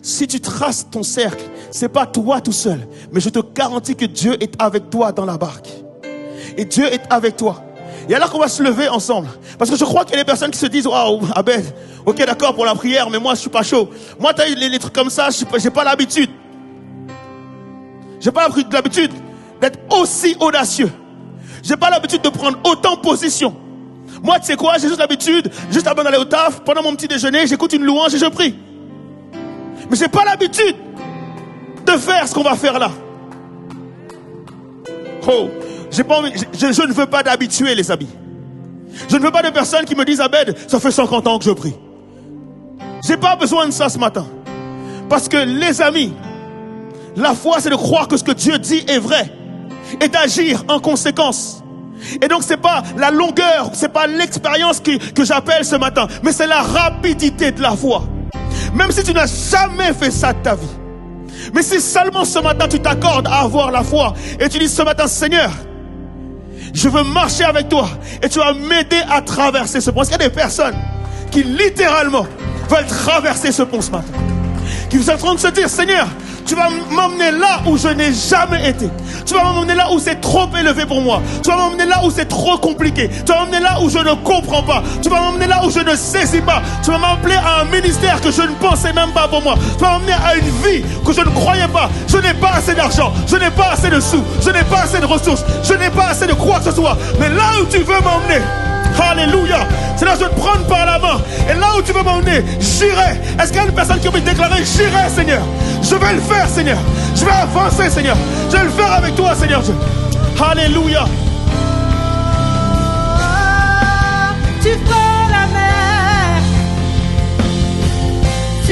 Si tu traces ton cercle, c'est pas toi tout seul, mais je te garantis que Dieu est avec toi dans la barque. Et Dieu est avec toi. Et alors qu'on va se lever ensemble. Parce que je crois qu'il y a des personnes qui se disent, waouh, Abed, ok d'accord pour la prière, mais moi je suis pas chaud. Moi t'as les trucs comme ça, j'ai pas l'habitude. J'ai pas l'habitude d'être aussi audacieux. J'ai pas l'habitude de prendre autant position. Moi, tu sais quoi, j'ai juste l'habitude, juste avant d'aller au taf, pendant mon petit déjeuner, j'écoute une louange et je prie. Mais j'ai pas l'habitude de faire ce qu'on va faire là. Oh, j'ai pas envie, je ne veux pas d'habitués, les amis. Je ne veux pas de personnes qui me disent, Abed, ça fait 50 ans que je prie. J'ai pas besoin de ça ce matin. Parce que, les amis, la foi, c'est de croire que ce que Dieu dit est vrai et d'agir en conséquence. Et donc c'est pas la longueur, c'est pas l'expérience que j'appelle ce matin, mais c'est la rapidité de la foi. Même si tu n'as jamais fait ça de ta vie, mais si seulement ce matin tu t'accordes à avoir la foi et tu dis ce matin, Seigneur, je veux marcher avec toi et tu vas m'aider à traverser ce pont. Parce qu'il y a des personnes qui littéralement veulent traverser ce pont ce matin, qui sont en train de se dire, Seigneur, tu vas m'emmener là où je n'ai jamais été. Tu vas m'emmener là où c'est trop élevé pour moi. Tu vas m'emmener là où c'est trop compliqué. Tu vas m'emmener là où je ne comprends pas. Tu vas m'emmener là où je ne saisis pas. Tu vas m'appeler à un ministère que je ne pensais même pas pour moi. Tu vas m'emmener à une vie que je ne croyais pas. Je n'ai pas assez d'argent. Je n'ai pas assez de sous. Je n'ai pas assez de ressources. Je n'ai pas assez de quoi que ce soit. Mais là où tu veux m'emmener, alléluia, c'est là où je vais te prendre par la main. Et là où tu veux m'emmener, j'irai. Est-ce qu'il y a une personne qui veut me déclarer, j'irai, Seigneur? Je vais le faire, Seigneur. Je vais avancer, Seigneur. Je vais le faire avec toi, Seigneur. Alléluia. Tu fais la mer. Tu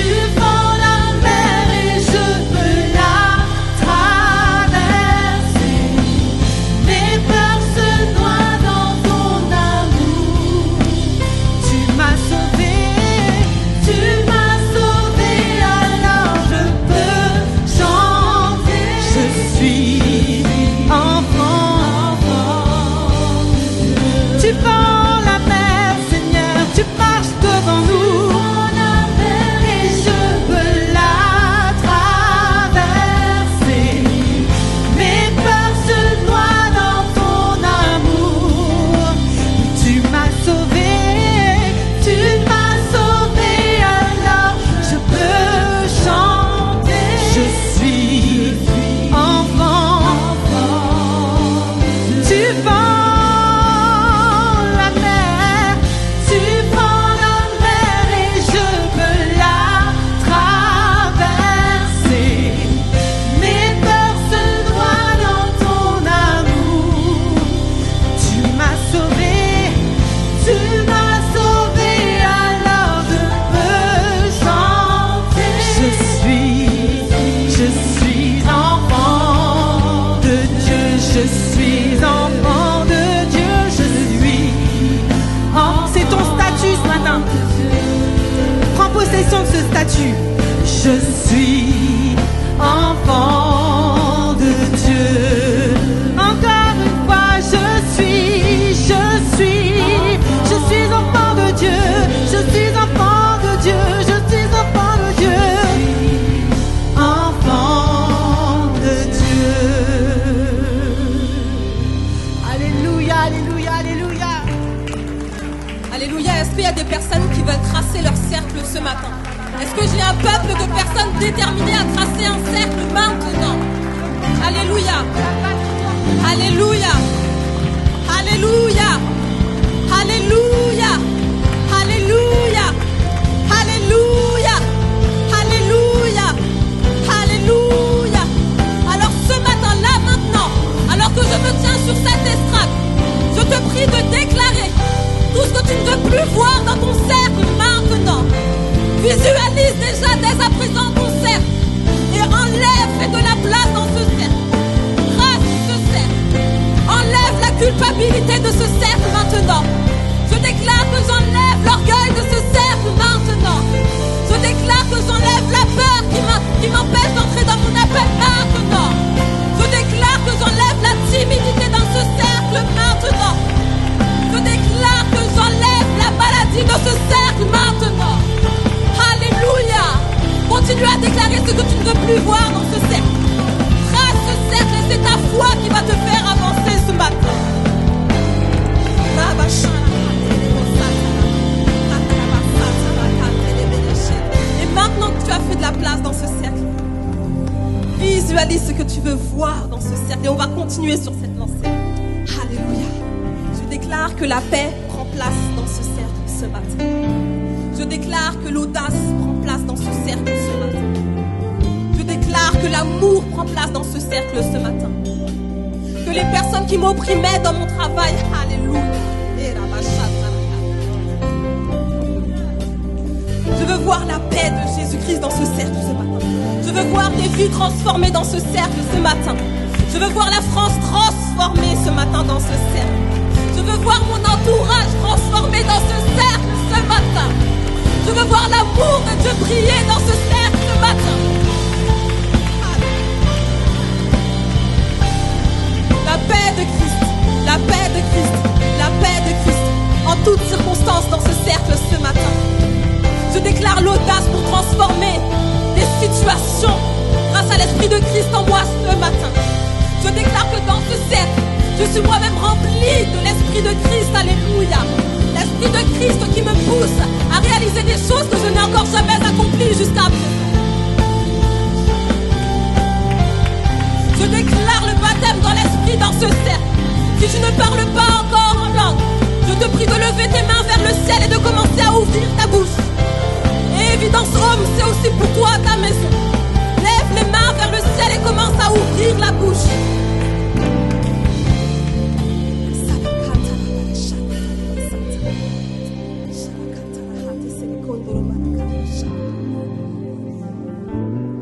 possession de ce statut. Je suis enfant de Dieu. Encore une fois, je suis enfant de Dieu. Je suis enfant de Dieu. Je suis enfant de Dieu. Enfant de Dieu. Alléluia, alléluia, alléluia. Alléluia. Est-ce qu'il y a des personnes qui veulent tracer leur cercle ce matin? Est-ce que j'ai un peuple de personnes déterminées à tracer un cercle maintenant? Alléluia. Alléluia. Alléluia. Alléluia. Alléluia. Alléluia. Alléluia. Alléluia. Alors ce matin-là, maintenant, alors que je me tiens sur cette estrade, je te prie de déclarer tout ce que tu ne veux plus voir dans ton cercle maintenant. Visualise déjà dès à présent ton cercle et enlève, fais de la place dans ce cercle. Trace ce cercle. Enlève la culpabilité de ce cercle maintenant. Je déclare que j'enlève l'orgueil de ce cercle maintenant. Je déclare que j'enlève la peur qui m'empêche d'entrer dans mon appel maintenant. Je déclare que j'enlève la timidité dans ce cercle maintenant. Je déclare que j'enlève la maladie de ce cercle maintenant. Alléluia. Continue à déclarer ce que tu ne veux plus voir dans ce cercle. Trace ce cercle et c'est ta foi qui va te faire avancer ce matin. Et maintenant que tu as fait de la place dans ce cercle, visualise ce que tu veux voir dans ce cercle et on va continuer sur cette lancée. Alléluia. Je déclare que la paix prend place dans ce cercle ce matin. Je déclare que l'audace prend place dans ce cercle ce matin. Je déclare que l'amour prend place dans ce cercle ce matin. Que les personnes qui m'opprimaient dans mon travail, alléluia. Je veux voir la paix de Jésus-Christ dans ce cercle ce matin. Je veux voir des vies transformées dans ce cercle ce matin. Je veux voir la France transformée ce matin dans ce cercle. Je veux voir mon entourage transformé dans ce cercle ce matin. Je veux voir l'amour de Dieu briller dans ce cercle ce matin. La paix de Christ, la paix de Christ, la paix de Christ, en toutes circonstances dans ce cercle ce matin. Je déclare l'audace pour transformer des situations grâce à l'Esprit de Christ en moi ce matin. Je déclare que dans ce cercle, je suis moi-même rempli de l'Esprit de Christ, alléluia. L'Esprit de Christ qui me pousse à réaliser des choses que je n'ai encore jamais accomplies jusqu'à présent. Je déclare le baptême dans l'Esprit dans ce cercle. Si tu ne parles pas encore en langue, je te prie de lever tes mains vers le ciel et de commencer à ouvrir ta bouche. Et Évidence Homme, c'est aussi pour toi ta maison. Lève les mains vers le ciel et commence à ouvrir la bouche.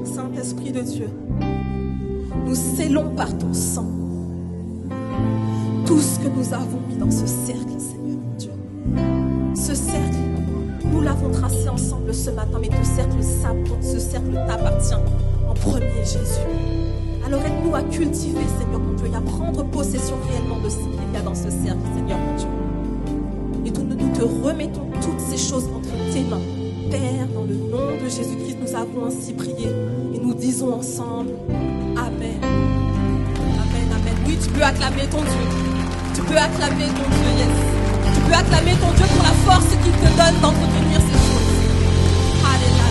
Saint-Esprit de Dieu, nous scellons par ton sang tout ce que nous avons mis dans ce cercle, Seigneur mon Dieu. Ce cercle, nous l'avons tracé ensemble ce matin, mais ce cercle t'appartient en premier, Jésus. Alors aide-nous à cultiver, Seigneur mon Dieu, et à prendre possession réellement de ce qu'il y a dans ce cercle, Seigneur mon Dieu. Et nous te remettons toutes ces choses entre tes mains. Père, dans le nom de Jésus-Christ, nous avons ainsi prié et nous disons ensemble Amen. Amen, Amen. Oui, tu peux acclamer ton Dieu. Tu peux acclamer ton Dieu, yes. Tu peux acclamer ton Dieu pour la force qu'il te donne d'entretenir ces choses. Alléluia.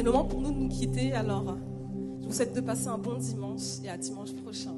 c'est le moment pour nous de nous quitter. Alors, je vous souhaite de passer un bon dimanche et à dimanche prochain.